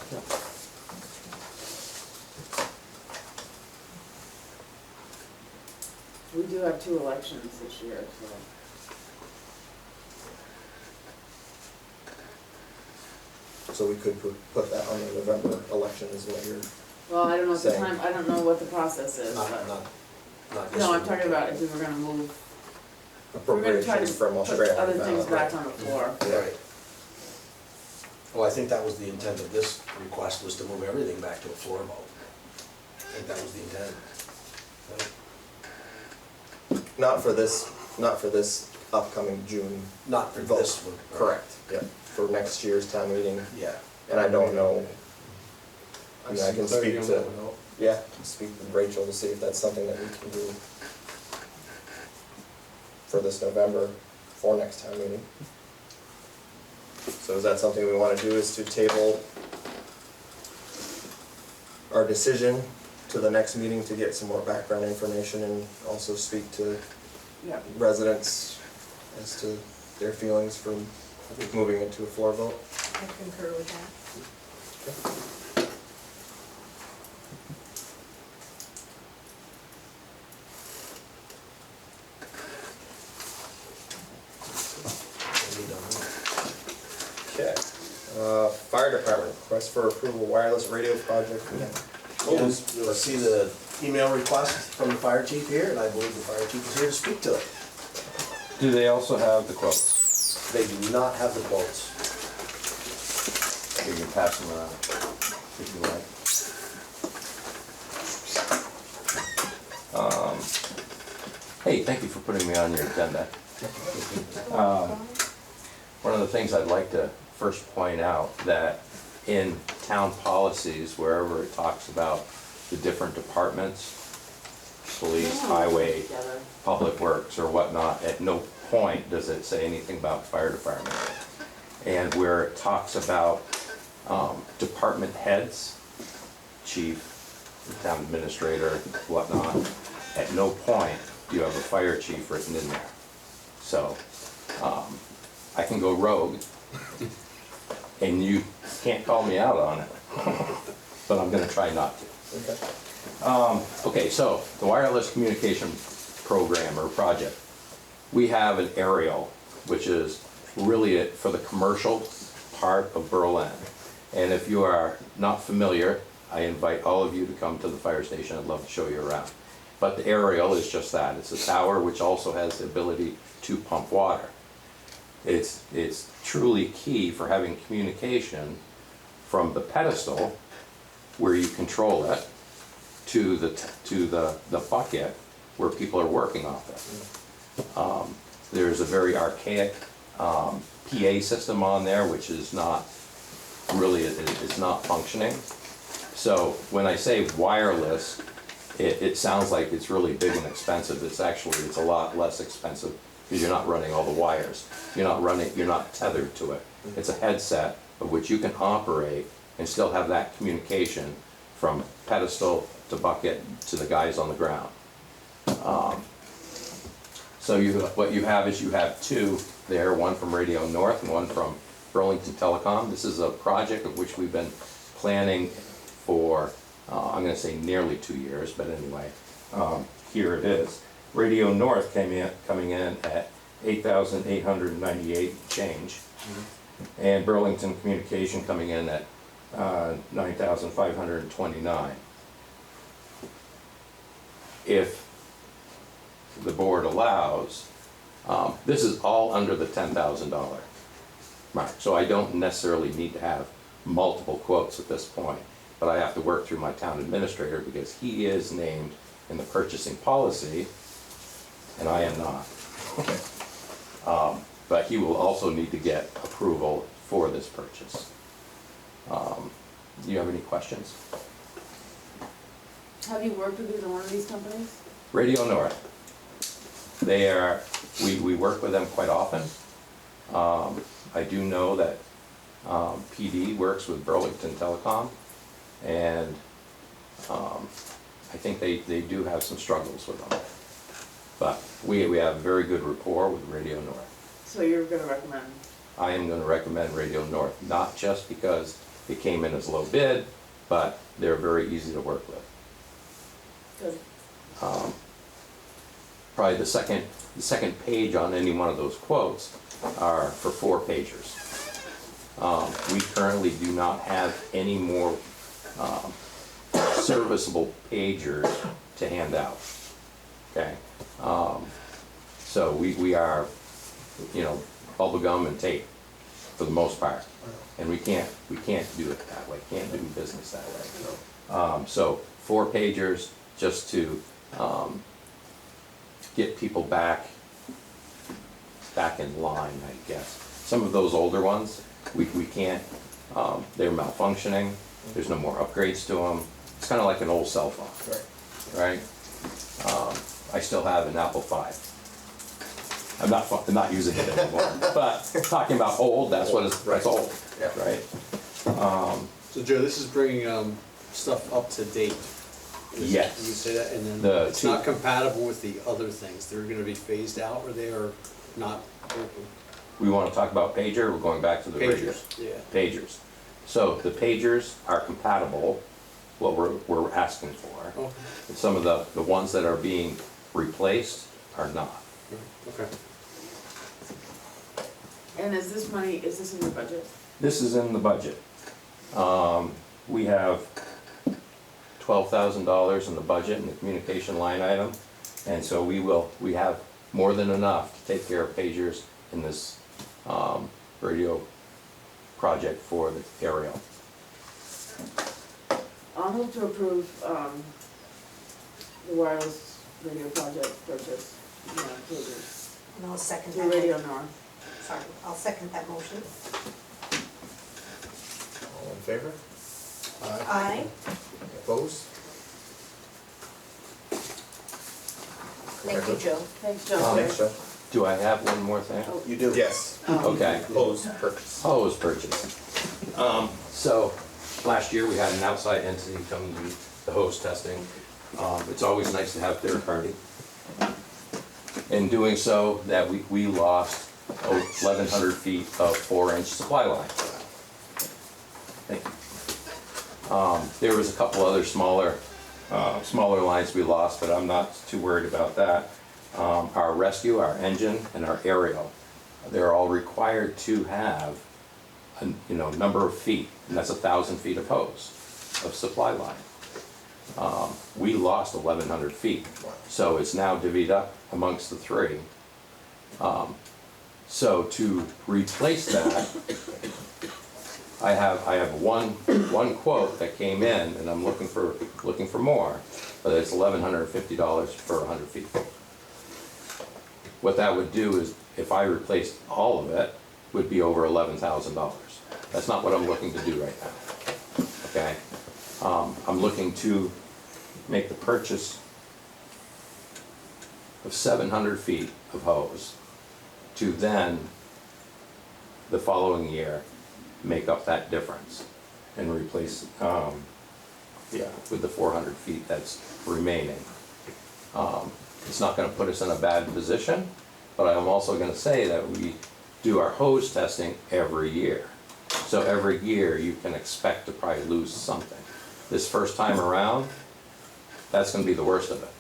We do have 2 elections this year, so. So we could put that on the November election is what you're, Well, I don't know at the Same. time, I don't know what the process is, Not but. this No, I'm one. talking about if we were gonna move, we're gonna try appropriations to from put Australia. other things ballot, back right. on the floor. Right. Well, I think that was the intent of this request, was to move everything back to a floor vote. I think that was the intent. Not for this upcoming June Not for vote. this one. right? Correct, yeah, for next year's town meeting, Yeah. and I don't know. I mean, I can Clarity speak on to, that would help. yeah, speak with Rachel to see if that's something that we can do for this November, for next town meeting. So is that something we wanna do, is to table our decision to the next meeting to get some more background information and also speak to Yeah. residents as to their feelings from moving into a floor vote? I concur with that. Okay. Fire department, request for approval wireless radio project. You'll see the email request from the fire chief here, and I believe the fire chief is here to speak to it. Do they also have the quotes? They do not have the quotes. You can pass them around if you like. Hey, thank you for putting me on your agenda. One of the things I'd like to first point out, that in town policies, wherever it talks about the different departments, police, highway, Together. public works or whatnot, at no point does it say anything about fire department. And where it talks about department heads, chief, town administrator, whatnot, at no point do you have a fire chief written in there. So, I can go rogue, and you can't call me out on it, but I'm gonna try not to. Okay. Okay, so the wireless communication program or project, we have an aerial, which is really it for the commercial part of Berlin. And if you are not familiar, I invite all of you to come to the fire station. I'd love to show you around. But the aerial is just that. It's a tower which also has the ability to pump water. It's truly key for having communication from the pedestal, where you control it, to the bucket where people are working off it. There's a very archaic PA system on there, which is not really, it's not functioning. So when I say wireless, it sounds like it's really big and expensive. It's a lot less expensive, because you're not running all the wires. You're not tethered to it. It's a headset of which you can operate and still have that communication from pedestal to bucket to the guys on the ground. So what you have is you have two there, one from Radio North and one from Burlington Telecom. This is a project of which we've been planning for, I'm gonna say nearly 2 years, but anyway, here it is. Radio North coming in at $8,898 change. And Burlington Communication coming in at $9,529. If the board allows, this is all under the $10,000 mark. So I don't necessarily need to have multiple quotes at this point, but I have to work through my town administrator because he is named in the purchasing policy, and I am not. But he will also need to get approval for this purchase. Do you have any questions? Have you worked with either one of these companies? Radio North. They are, we work with them quite often. I do know that PD works with Burlington Telecom, and I think they do have some struggles with them. But we have very good rapport with Radio North. So you're gonna recommend? I am gonna recommend Radio North, not just because it came in as low bid, but they're very easy to work with. Good. Probably the second page on any one of those quotes are for 4 pagers. We currently do not have any more serviceable pagers to hand out, okay? So we are, you know, bubble gum and tape for the most part, and we can't do it that way, can't do business that way. So 4 pagers just to get people back in line, I guess. Some of those older ones, we can't, they're malfunctioning, there's no more upgrades to them. It's kind of like an old cell phone, right? I still have an Apple 5. I'm not using it anymore, but talking about old, that's what that's old, right? So Joe, this is bringing stuff up to date. Yes. You say that, and then it's not compatible with the other things. They're gonna be phased out, or they are not working? We want to talk about pager, we're going back to the radio. Pagers, yeah. Pagers. So the pagers are compatible, what we're asking for. Okay. And some of the ones that are being replaced are not. Okay. And is this in your budget? This is in the budget. We have $12,000 in the budget in the communication line item, and so we have more than enough to take care of pagers in this radio project for the aerial. I'll move to approve the wireless radio project purchase, pagers, And I'll second to that. Radio North. Sorry, I'll second that motion. All in favor? Aye. Opposed? Thank you, Joe. Thanks, Joe. Thanks, Joe. Do I have one more thing? You do? Yes. Okay. Closed purchase. Hose purchase. So, last year we had an outside entity come and do the hose testing. It's always nice to have third party. In doing so, that we lost 1,100 feet of 4-inch supply line. Thank you. There was a couple other smaller lines we lost, but I'm not too worried about that. Our rescue, our engine, and our aerial, they're all required to have a number of feet, and that's 1,000 feet of hose, of supply line. We lost 1,100 feet, so it's now divvied up amongst the 3. So to replace that, I have one quote that came in, and I'm looking for more, but it's $1,150 for 100 feet. What that would do is, if I replaced all of it, would be over $11,000. That's not what I'm looking to do right now, okay? I'm looking to make the purchase of 700 feet of hose to then, the following year, make up that difference and replace, with the 400 feet that's remaining. It's not gonna put us in a bad position, but I'm also gonna say that we do our hose testing every year. So every year you can expect to probably lose something. This first time around, that's gonna be the worst of it.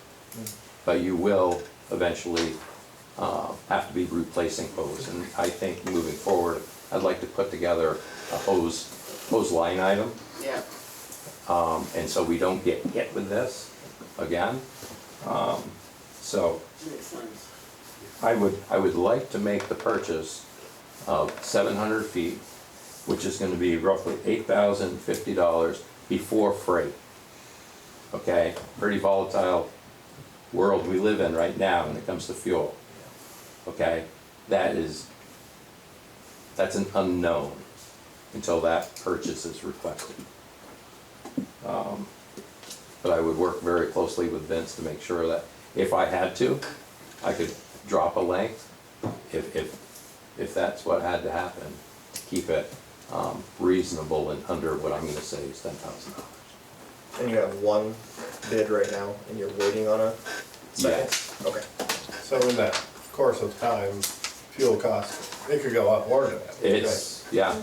But you will eventually have to be replacing hose. And I think moving forward, I'd like to put together a hose line item. Yeah. And so we don't get hit with this again. So Makes sense. I would like to make the purchase of 700 feet, which is gonna be roughly $8,050 before freight. Okay, pretty volatile world we live in right now when it comes to fuel. Okay, that's an unknown until that purchase is requested. But I would work very closely with Vince to make sure that if I had to, I could drop a length, if that's what had to happen, to keep it reasonable and under what I'm gonna say is $10,000. And you have one bid right now, and you're waiting on a second? Yes. Okay. So in that course of time, fuel costs, it could go up or down. It's, yeah,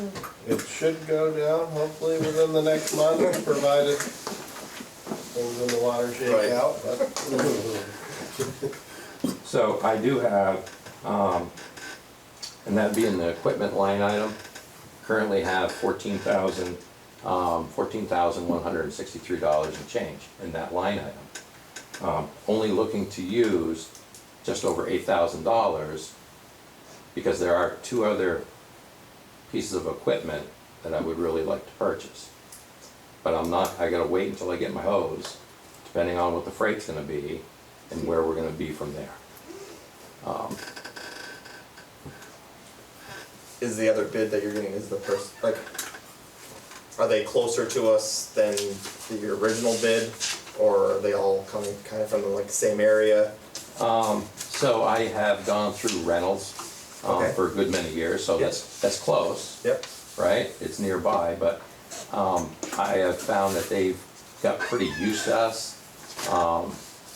It should go down hopefully within the next month, provided things in the water shake Right. out, but. so I do have, and that'd be in the equipment line item, currently have $14,163 and change in that line item. Only looking to use just over $8,000 because there are two other pieces of equipment that I would really like to purchase. But I gotta wait until I get my hose, depending on what the freight's gonna be and where we're gonna be from there. Is the other bid that you're getting, is the person, like, are they closer to us than the original bid? Or are they all coming kind of from the like same area? So I have gone through Reynolds Okay. for a good many years, so that's close. Yep. Right? It's nearby, but I have found that they've got pretty used to us,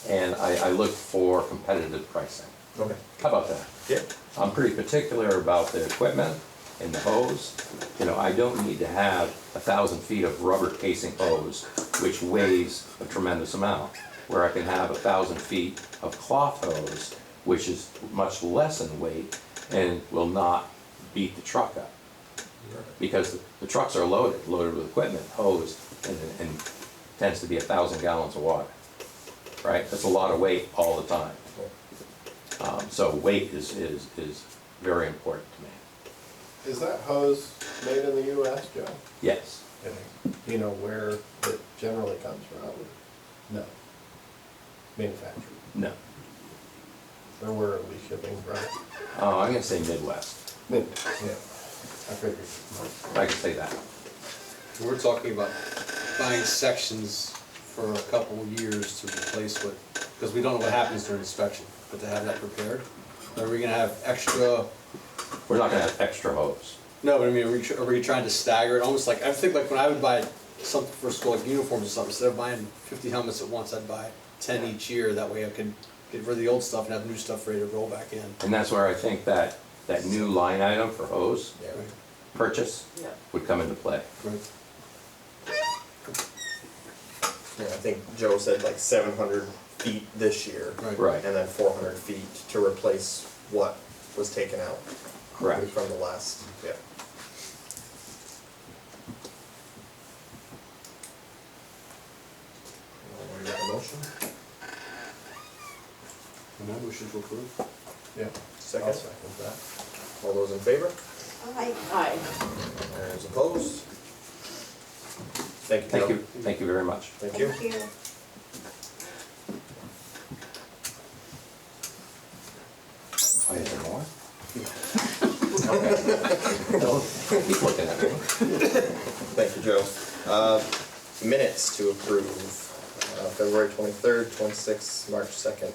and I look for competitive pricing. Okay. How about that? Yep. I'm pretty particular about the equipment and the hose. You know, I don't need to have 1,000 feet of rubber casing hose, which weighs a tremendous amount, where I can have 1,000 feet of cloth hose, which is much less in weight and will not beat the truck up. Because the trucks are loaded with equipment, hose, and tends to be 1,000 gallons of water, right? That's a lot of weight all the time. So weight is very important to me. Is that hose made in the US, Joe? Yes. Do you know where it generally comes from? No. Manufactured. No. Or where are we shipping from? I'm gonna say Midwest. Yeah, I figured. I can say that. We're talking about buying sections for a couple of years to replace what, because we don't know what happens during inspection, but to have that prepared. Are we gonna have extra, We're not gonna have extra hose. no, but I mean, are we trying to stagger it, almost like, I think like when I would buy something for school, like uniforms or something, instead of buying 50 helmets at once, I'd buy 10 each year, that way I could get rid of the old stuff and have new stuff ready to roll back in. And that's where I think that new line item for hose Yeah. purchase Yeah. would come into play. Right. Yeah, I think Joe said like 700 feet this year. Right. And then 400 feet to replace what was taken out. Correct. From the last, yeah. Want to make a motion? And I motion to approve. Yeah. I'll Second? second that. All those in favor? Aye. Aye. All those opposed? Thank you, Joe. Thank you very much. Thank you. Thank you. Oh, is there more? Don't keep looking at me. Thank you, Joe. Minutes to approve, February 23rd, 26th, March 2nd,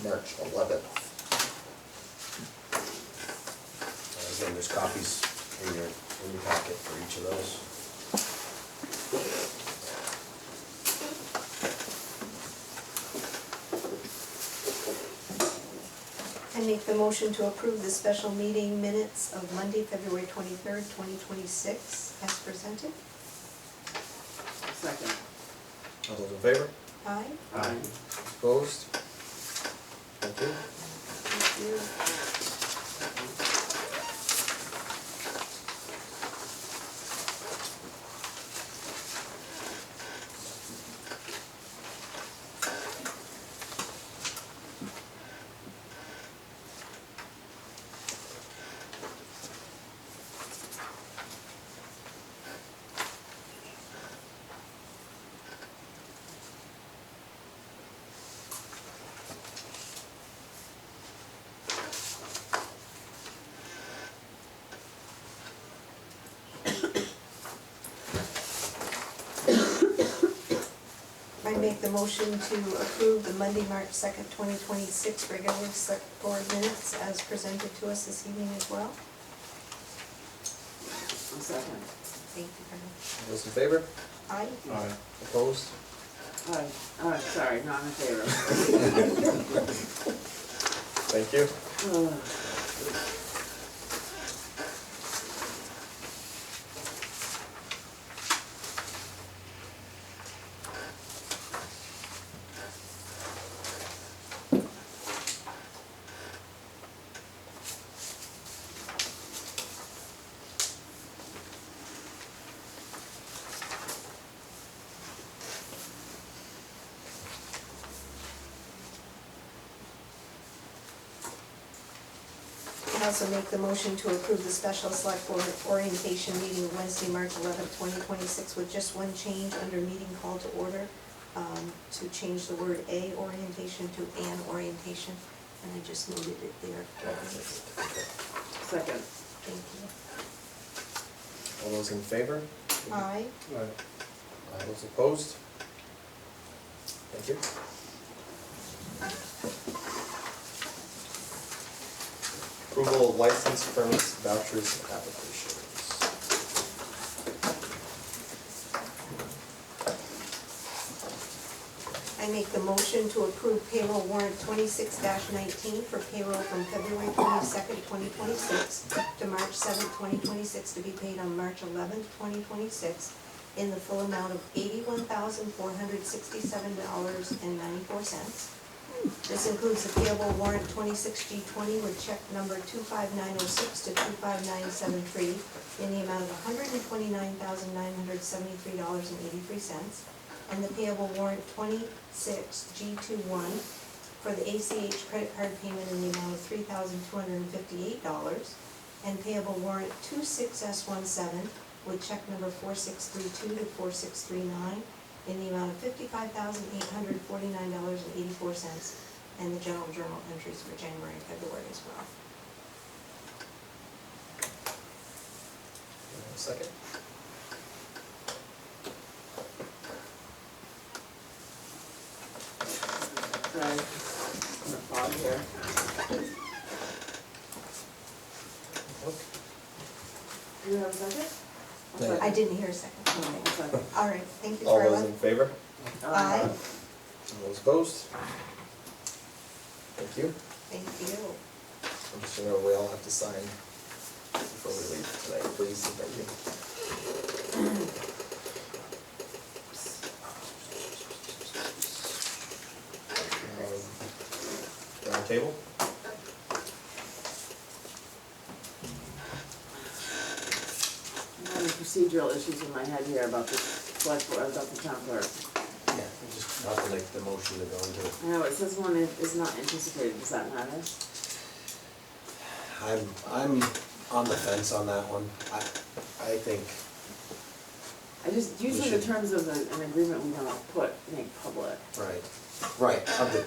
March 11th. Again, there's copies in your packet for each of those. I make the motion to approve the special meeting minutes of Monday, February 23rd, 2026, as presented. Second. All those in favor? Aye. Aye. Opposed? Thank you. Thank you. I make the motion to approve the Monday, March 2nd, 2026 regular select board minutes as presented to us this evening as well. A second. Thank you, Brendan. All those in favor? Aye. Aye. Opposed? Sorry, not in favor. Thank you. I also make the motion to approve the special select board orientation meeting Wednesday, March 11th, 2026, with just one change under meeting call to order, to change the word "a" orientation to "an" orientation, and I just noted it there. Second. Thank you. All those in favor? Aye. All those opposed? Thank you. Approval of license, permits, vouchers, and applications. I make the motion to approve payroll warrant 26-19 for payroll from February 22nd, 2026 to March 7th, 2026, to be paid on March 11th, 2026, in the full amount of $81,467.94. This includes the payable warrant 26G20 with check number 25906 to 25973 in the amount of $129,973.83, and the payable warrant 26G21 for the ACH credit card payment in the amount of $3,258, and payable warrant 26S17 with check number 4632 to 4639 in the amount of $55,849.84, and the general journal entries for January and February as well. Second. Sorry. I'm gonna pause here. Do you have a second? Yeah. I didn't hear a second. Okay, a second. All right, thank you, All those Carla. in favor? Aye. All those opposed? Thank you. Thank you. I'm just gonna, we all have to sign before we leave tonight, please. Thank you. Round table? I'm having procedural issues in my head here about the select board, about the town clerk. Yeah, we just have to make the motion to go into it. I know, it says one is not anticipated, does that matter? I'm on the fence on that one. I think, Usually the terms of an agreement we don't make public. right, of the.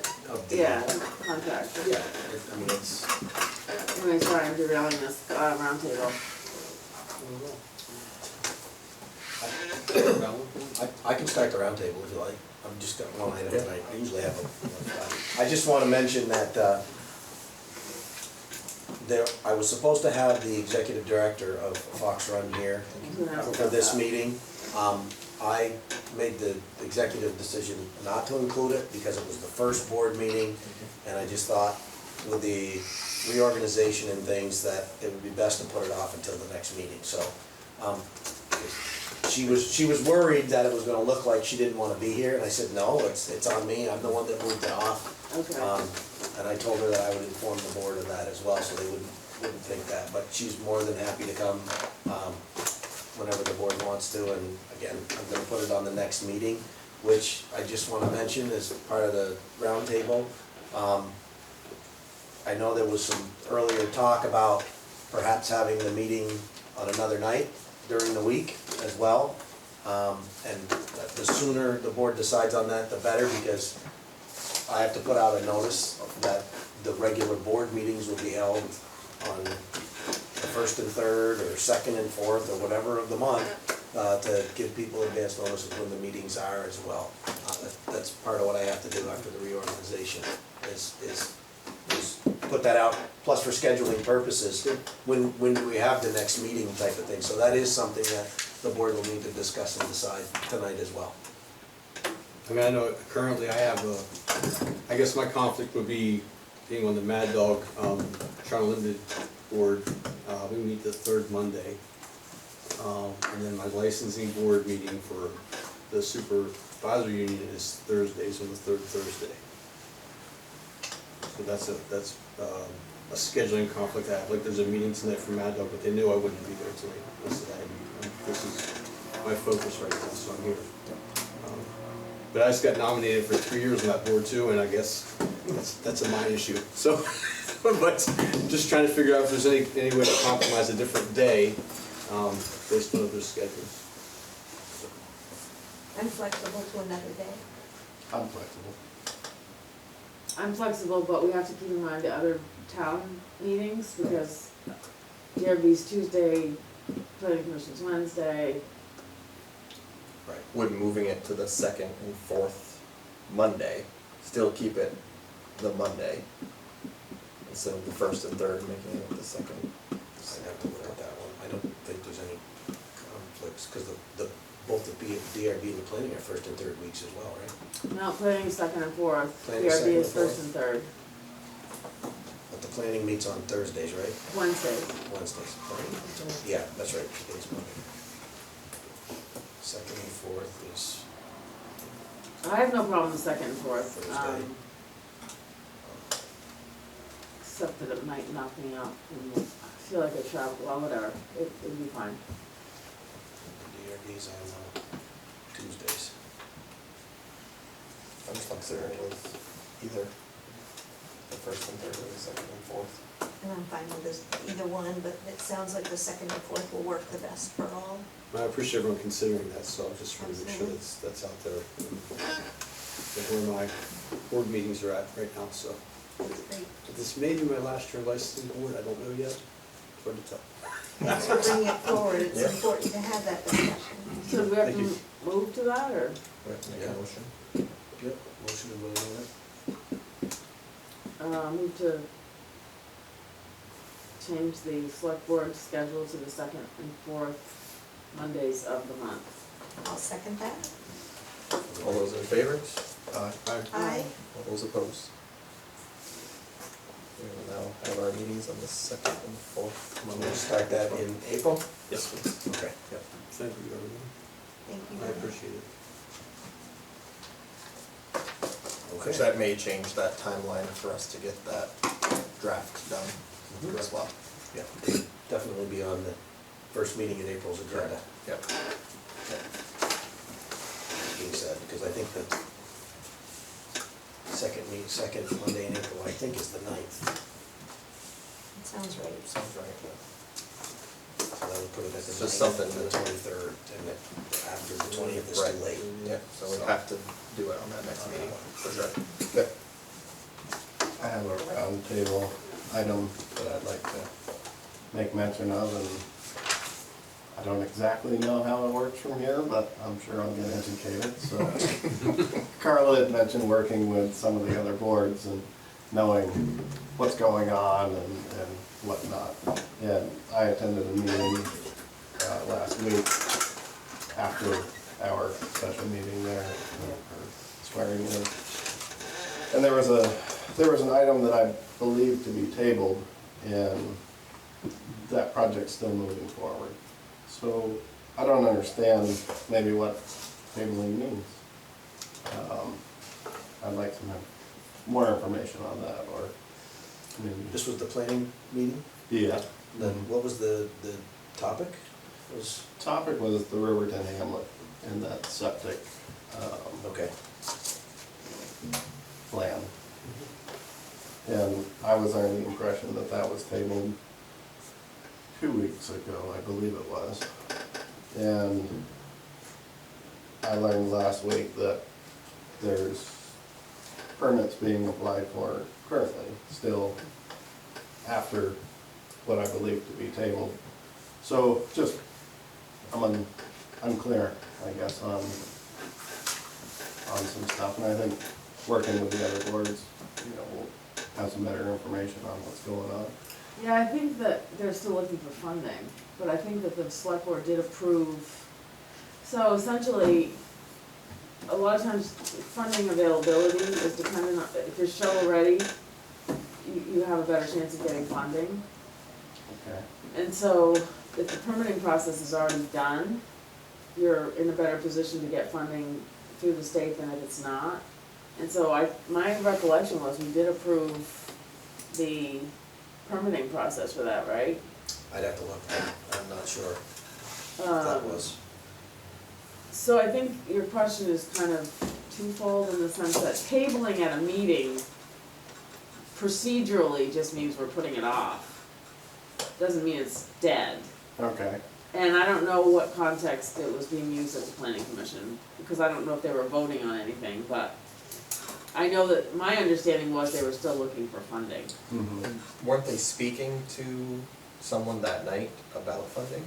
Yeah, contract. Yeah, I mean, it's. Anyway, sorry, I'm derailing this roundtable. I can start the roundtable if you like. I'm just got one item tonight. I usually have a. I just want to mention that I was supposed to have the executive director of Fox Run here for this meeting. I made the executive decision not to include it because it was the first board meeting, and I just thought with the reorganization and things that it would be best to put it off until the next meeting. So she was worried that it was gonna look like she didn't wanna be here, and I said, no, it's on me, I'm the one that moved it off. Okay. And I told her that I would inform the board of that as well, so they wouldn't think that, but she's more than happy to come, whenever the board wants to, and again, I'm gonna put it on the next meeting, which I just wanna mention as part of the roundtable. I know there was some earlier talk about perhaps having the meeting on another night during the week as well. And the sooner the board decides on that, the better, because I have to put out a notice that the regular board meetings will be held on the first and third, or second and fourth, or whatever of the month, to give people advance notice of when the meetings are as well. That's part of what I have to do after the reorganization, is put that out, plus for scheduling purposes, when do we have the next meeting type of thing. So that is something that the board will need to discuss and decide tonight as well. I mean, I know currently I have I guess my conflict would be being on the Mad Dog, Charter Limited board. We meet the third Monday. And then my licensing board meeting for the supervisory union is Thursdays, on the third Thursday. So that's a scheduling conflict I have. Like, there's a meeting tonight for Mad Dog, but they knew I wouldn't be there tonight. This is my focus right now, so I'm here. But I just got nominated for 3 years on that board too, and I guess that's a my issue. So, but just trying to figure out if there's any way to compromise a different day based on other schedules. I'm flexible to another day. I'm flexible. I'm flexible, but we have to keep in mind the other town meetings, because DRB's Tuesday, planning commission's Wednesday. Right. Would moving it to the second and fourth Monday still keep it the Monday instead of the first and third, making it the second? I'd have to look at that one. I don't think there's any conflicts, because both the DRB and the planning are first and third weeks as well, right? No, planning is second and fourth, Planning DRB second is and first fourth. and third, But the planning meets on Thursdays, right? Wednesdays. Wednesdays. Yeah, that's right. Today's Monday. Second and fourth is I have no problem with second and fourth, Thursday. except that it might knock me out, and I feel like I travel, well, whatever, it'll be fine. DRB's on Tuesdays. I'm flexible with either the first and third or the second and fourth. And I'm fine with this, either one, but it sounds like the second and fourth will work the best for all. I appreciate everyone considering that, so I'm just trying to make sure that's out there. Like where my board meetings are at right now, so. Great. This may be my last year licensing board, I don't know yet. It's hard to tell. Thanks for bringing it forward, it's Yeah. important to have that discussion. So do we have Thank you. to move to that, or? We have to make Yeah. a motion. Yep. Motion to vote on that. Move to change the select board schedule to the second and fourth Mondays of the month. I'll second that. All those in favor? Aye. All those opposed? We will now have our meetings on the second and fourth I'm Monday. gonna start that in April? Yes, please. Okay. Yep. Thank you, everyone. Thank you. I appreciate it. Which that may change that timeline for us to get that draft done as well. Yeah, definitely be on the first meeting in April's agenda, Yep. being said, because I think the second Monday in April, I think is the 9th. It sounds right. Sounds right. So that would put it at the It's just 9th something and the that- 23rd, and then after the 20th is Right. too late. Yeah, so we have to do it on that next meeting, for sure. Good. I have a round table item that I'd like to make mention of, and I don't exactly know how it works from here, but I'm sure I'll get educated, so. Carla had mentioned working with some of the other boards and knowing what's going on and whatnot. And I attended a meeting last week after our special meeting there, or swearing in. And there was an item that I believe to be tabled, and that project's still moving forward. So I don't understand maybe what tabling means. I'd like some more information on that, or, I mean, This was the planning meeting? yeah. Then what was the topic? Was, Topic was the Riverton Hamlet and that septic, okay. plan. And I was under the impression that that was tabled 2 weeks ago, I believe it was. And I learned last week that there's permits being applied for currently, still after what I believe to be tabled. So just, I'm unclear, I guess, on some stuff. And I think working with the other boards, you know, we'll have some better information on what's going on. Yeah, I think that they're still looking for funding, but I think that the select board did approve. So essentially, a lot of times funding availability is dependent on, if you're shovel ready, you have a better chance of getting funding. Okay. And so if the permitting process is already done, you're in a better position to get funding through the state than if it's not. And so my recollection was we did approve the permitting process for that, right? I'd have to look, I'm not sure if that was. So I think your question is kind of twofold in the sense that tabling at a meeting procedurally just means we're putting it off. Doesn't mean it's dead. Okay. And I don't know what context it was being used at the planning commission, because I don't know if they were voting on anything, but I know that my understanding was they were still looking for funding. Mm-hmm. Weren't they speaking to someone that night about funding?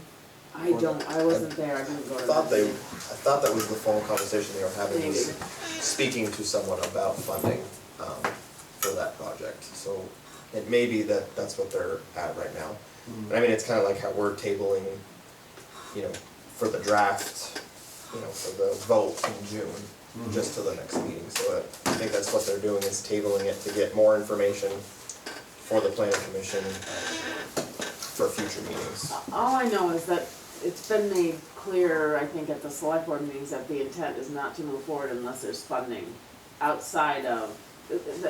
I wasn't there, I didn't go to that. I thought that was the phone conversation they were having, was Maybe. speaking to someone about funding, for that project. So it may be that that's what they're at right now. But I mean, it's kind of like how we're tabling, you know, for the draft, you know, for the vote in June, just to the next meeting. So I think that's what they're doing, is tabling it to get more information for the planning commission for future meetings. All I know is that it's been made clear, I think, at the select board meetings, that the intent is not to move forward unless there's funding outside of,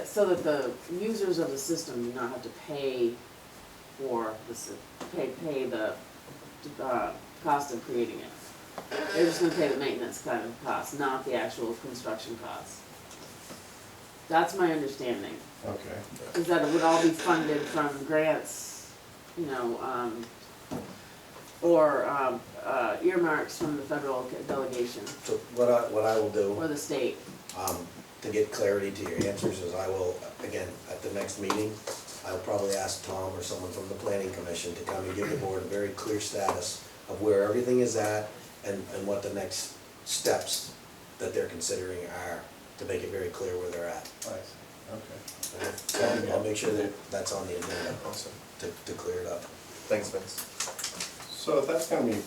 so that the users of the system do not have to pay for pay the cost of creating it. They're just gonna pay the maintenance kind of cost, not the actual construction cost. That's my understanding, Okay. is that it would all be funded from grants, you know, or earmarks from the federal delegation, So what I will do, or the state. to get clarity to your answers is I will, again, at the next meeting, I'll probably ask Tom or someone from the planning commission to come and give the board a very clear status of where everything is at and what the next steps that they're considering are, to make it very clear where they're at. I see. Okay. And I'll make sure that that's on the agenda Awesome. to clear it up. Thanks, Vince. So if that's gonna be,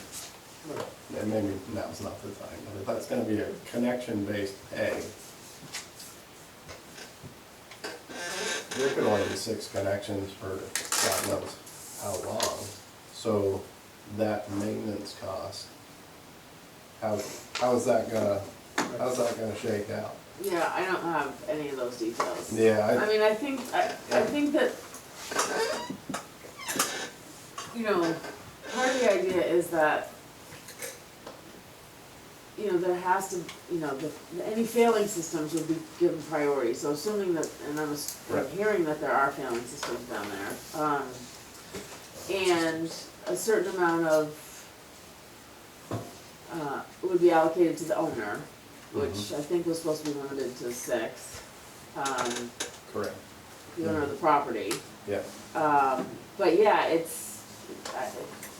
and maybe now's not the time, but if that's gonna be a connection-based pay, there could only be 6 connections for God knows how long. So that maintenance cost, how's that gonna shake out? Yeah, I don't have any of those details. Yeah, I mean, I think that, you know, part of the idea is that, you know, there has to, you know, any failing systems would be given priority, so assuming that, and I'm hearing that there are failing systems down there, and a certain amount of, would be allocated to the owner, which I think was supposed to be limited to 6, correct. the owner of the property. Yeah. But yeah,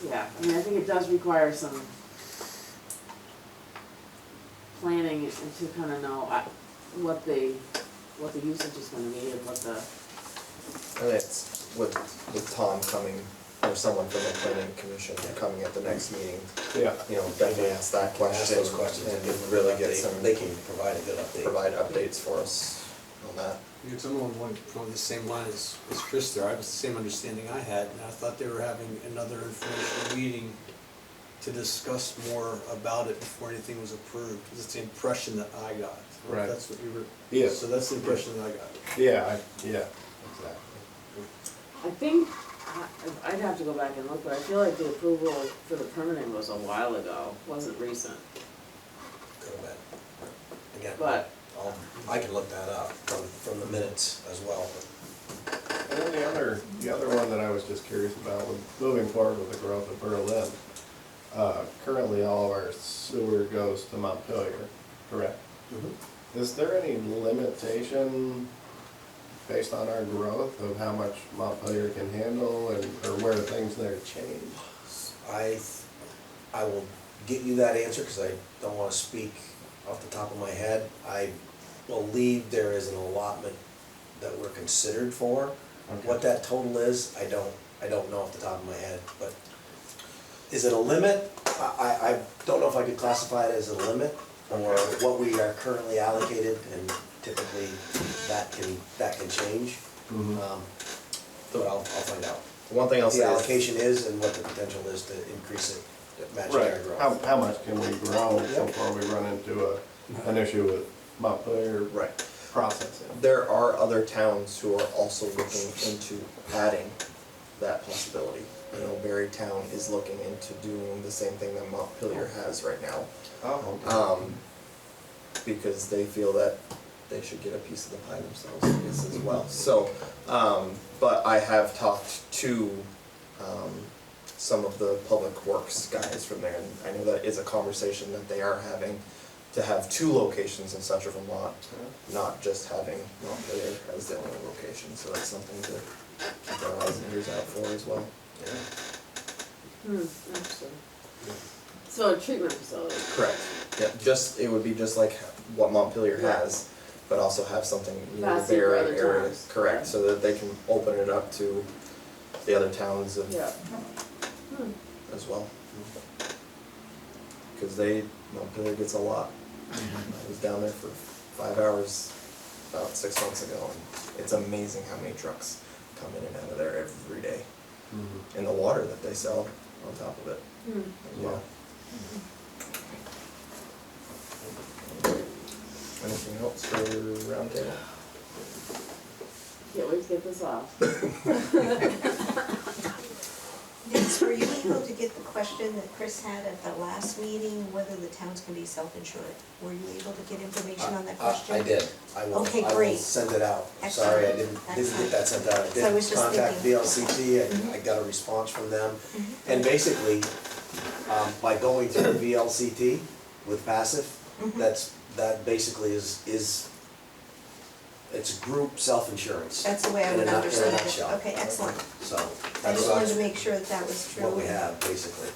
I mean, I think it does require some planning and to kind of know what the usage is gonna be and what the, And it's with Tom coming, or someone from the planning commission coming at the next meeting, Yeah. you know, definitely ask that Ask question. those questions And give them really an get update. some, They can provide a good update. provide updates for us on that. Because I'm on the same line as Chris there, I was the same understanding I had, and I thought they were having another informational meeting to discuss more about it before anything was approved. That's the impression that I got. Right. That's what you were. Yeah. So that's the impression that I got. Yeah, exactly. I think, I'd have to go back and look, but I feel like the approval for the permitting was a while ago, wasn't recent. Could have been. Again, But- I can look that up from the minutes as well. And then the other one that I was just curious about was moving forward with the growth of Berlin. Currently, all of our sewer goes to Montpelier, correct? Is there any limitation based on our growth of how much Montpelier can handle and, or where things there change? I will get you that answer, because I don't want to speak off the top of my head. I believe there is an allotment that we're considered for. Okay. What that total is, I don't know off the top of my head, but is it a limit? I don't know if I could classify it as a limit, or what we are currently allocated, and typically that can change. But I'll find out. One thing I'll What say the is, allocation is and what the potential is to increase it, matching Right, our growth. how much can we grow before we run into an issue with Montpelier Right. processing? there are other towns who are also looking into adding that possibility. You know, Berry Town is looking into doing the same thing that Montpelier has right now. Oh, Because they feel that they should get a piece of the pie themselves, I guess, as well. So, but I have talked to, some of the public works guys from there, and I know that is a conversation that they are having, to have 2 locations in central Vermont, not just having Montpelier as the only location, so that's something to keep our eyes and ears out for as well. Interesting. So a treatment facility. Correct. Yeah, it would be just like what Montpelier has, but also have something near the Capacity for Berry other area. towns. Correct, so that they can open it up to the other towns of, Yeah. as well. Because Montpelier gets a lot. I was down there for 5 hours about 6 months ago, and it's amazing how many trucks come in and out of there every day. And the water that they sell on top of it as well. Anything else for roundtable? Can't wait to get this off. Vince, were you able to get the question that Chris had at the last meeting, whether the towns can be self-insured? Were you able to get information on that question? I did. I will great. send it out. Excellent. Sorry, I didn't get that sent out. I So I was did just contact thinking. VLCT, I got a response from them. And basically, by going through VLCT with passive, that basically is, it's group self-insurance. That's the way I would in a understand it. nutshell. Okay, excellent. So, I that's just wanted to make sure that that was true. what we have, basically.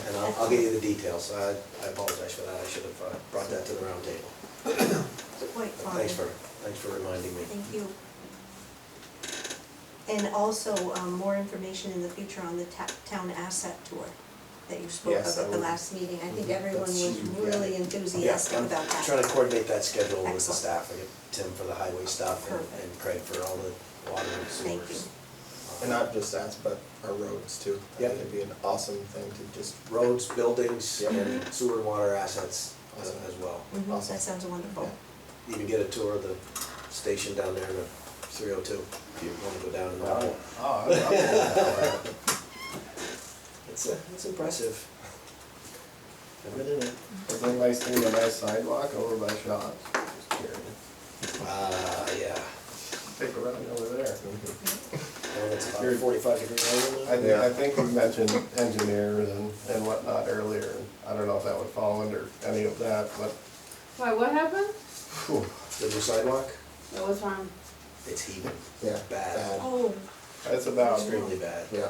And I'll get you the details. I apologize for that. I should have brought that to the round table. Quite fine. Thanks for reminding me. Thank you. And also, more information in the future on the town asset tour that you spoke Yes, of I at the would- last meeting. I think everyone That's was huge. really enthusiastic I'm about that. trying to coordinate that schedule with the Excellent. staff. I get Tim for the highway stuff and Perfect. Craig for all the water and sewers. Thank you. And not just us, but our roads too. I Yep. think it'd be an awesome thing to just, Roads, buildings, Yep. and sewer and water assets as Awesome. well. Mhm, Awesome. that sounds wonderful. Even get a tour of the station down there in the 302, if you want to go down in the hole. I love it. It's impressive. I've been in it. Is anybody seeing a nice sidewalk over by Shaw's? Just curious. Yeah. Take a run over there. And it's about 45 degree weather. I think we mentioned engineers and whatnot earlier, and I don't know if that would fall under any of that, but, Why, what happened? whew, The new sidewalk, What was wrong? it's heaving. yeah. Bad. Oh, it's about Extremely bad. Yeah.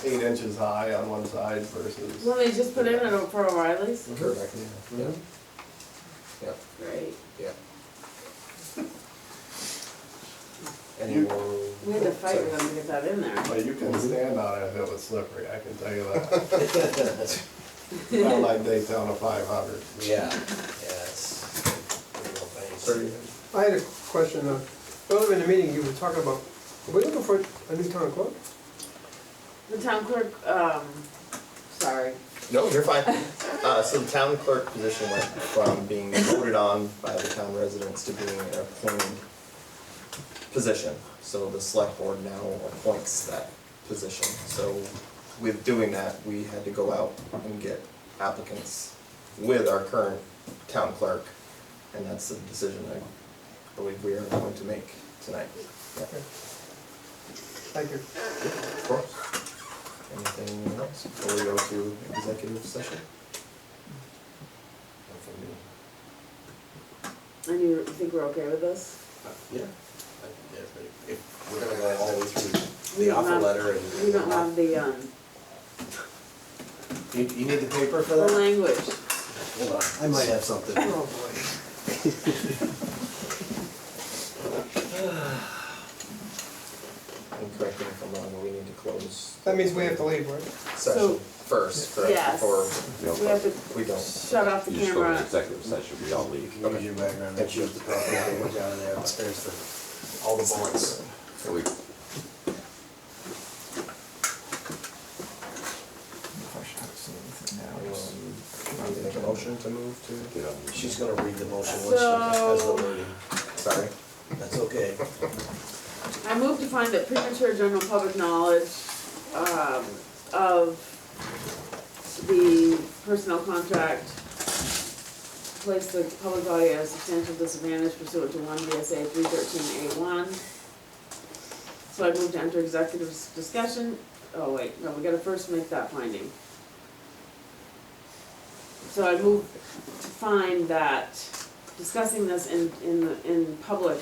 8 inches high on one side versus. Well, they just put in it for O'Reilly's? Correct. Yeah. Yeah. Great. Yeah. Any You- more? We had to fight Sorry. with them to get that in there. But you can stand on it if it was slippery, I can tell you that. Not like Daytona 500. Yeah, it's a real pain. Sorry. I had a question, earlier in the meeting, you were talking about, are we looking for a new town clerk? The town clerk, sorry, No, you're fine. So the town clerk position went from being voted on by the town residents to being an appointed position. So the select board now appoints that position. So with doing that, we had to go out and get applicants with our current town clerk. And that's the decision I believe we are going to make tonight. Yeah. Thank you. Of course. Anything else before we go to executive session? And you think we're okay with this? Yeah. If we're gonna go all the way through We the don't offer have- letter and. We don't have the You need the paper for that? language. Hold on, I might have something. Oh, boy. And correct me if I'm wrong, but we need to close That means we have to leave, right? session first, correct? Yes. Before We have to we don't. shut off the You just go to camera. executive session, we all leave. You can use your background, and choose the proper language out of there, there's all the bullets. So we, Need to make a motion to move to, get on. She's gonna read the motion once she has the wording. sorry. That's okay. I move to find that premature general public knowledge of the personnel contract place the public body at a substantial disadvantage pursuant to 1 VSA 313A1. So I move to enter executive discussion. Oh wait, no, we gotta first make that finding. So I move to find that discussing this in public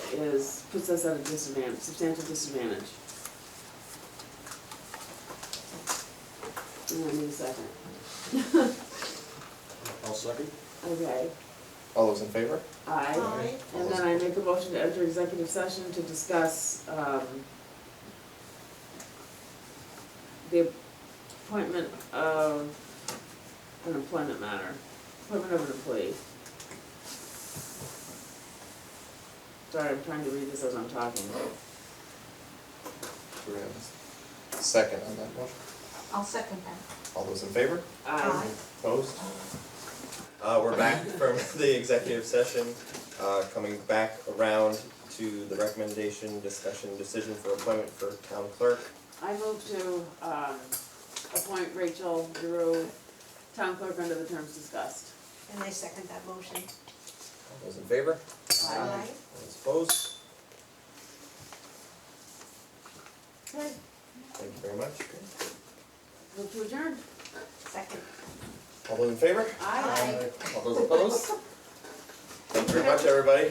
puts us at a disadvantage, substantial disadvantage. And I need a second. I'll second. Okay, All those in favor? aye. Aye. And then I make a motion to enter executive session to discuss, the appointment of an employment matter, appointment of an employee. Sorry, I'm trying to read this as I'm talking. Do we have a second on that motion? I'll second that. All those in favor? Aye. Opposed? We're back from the executive session, coming back around to the recommendation, discussion, decision for appointment for town clerk. I move to, appoint Rachel Giroux, town clerk under the terms discussed. And I second that motion. All those in favor? Aye. All those opposed? Okay. Thank you very much. Move to adjourn. Second. All those in favor? Aye. All those opposed? Thank you very much, everybody.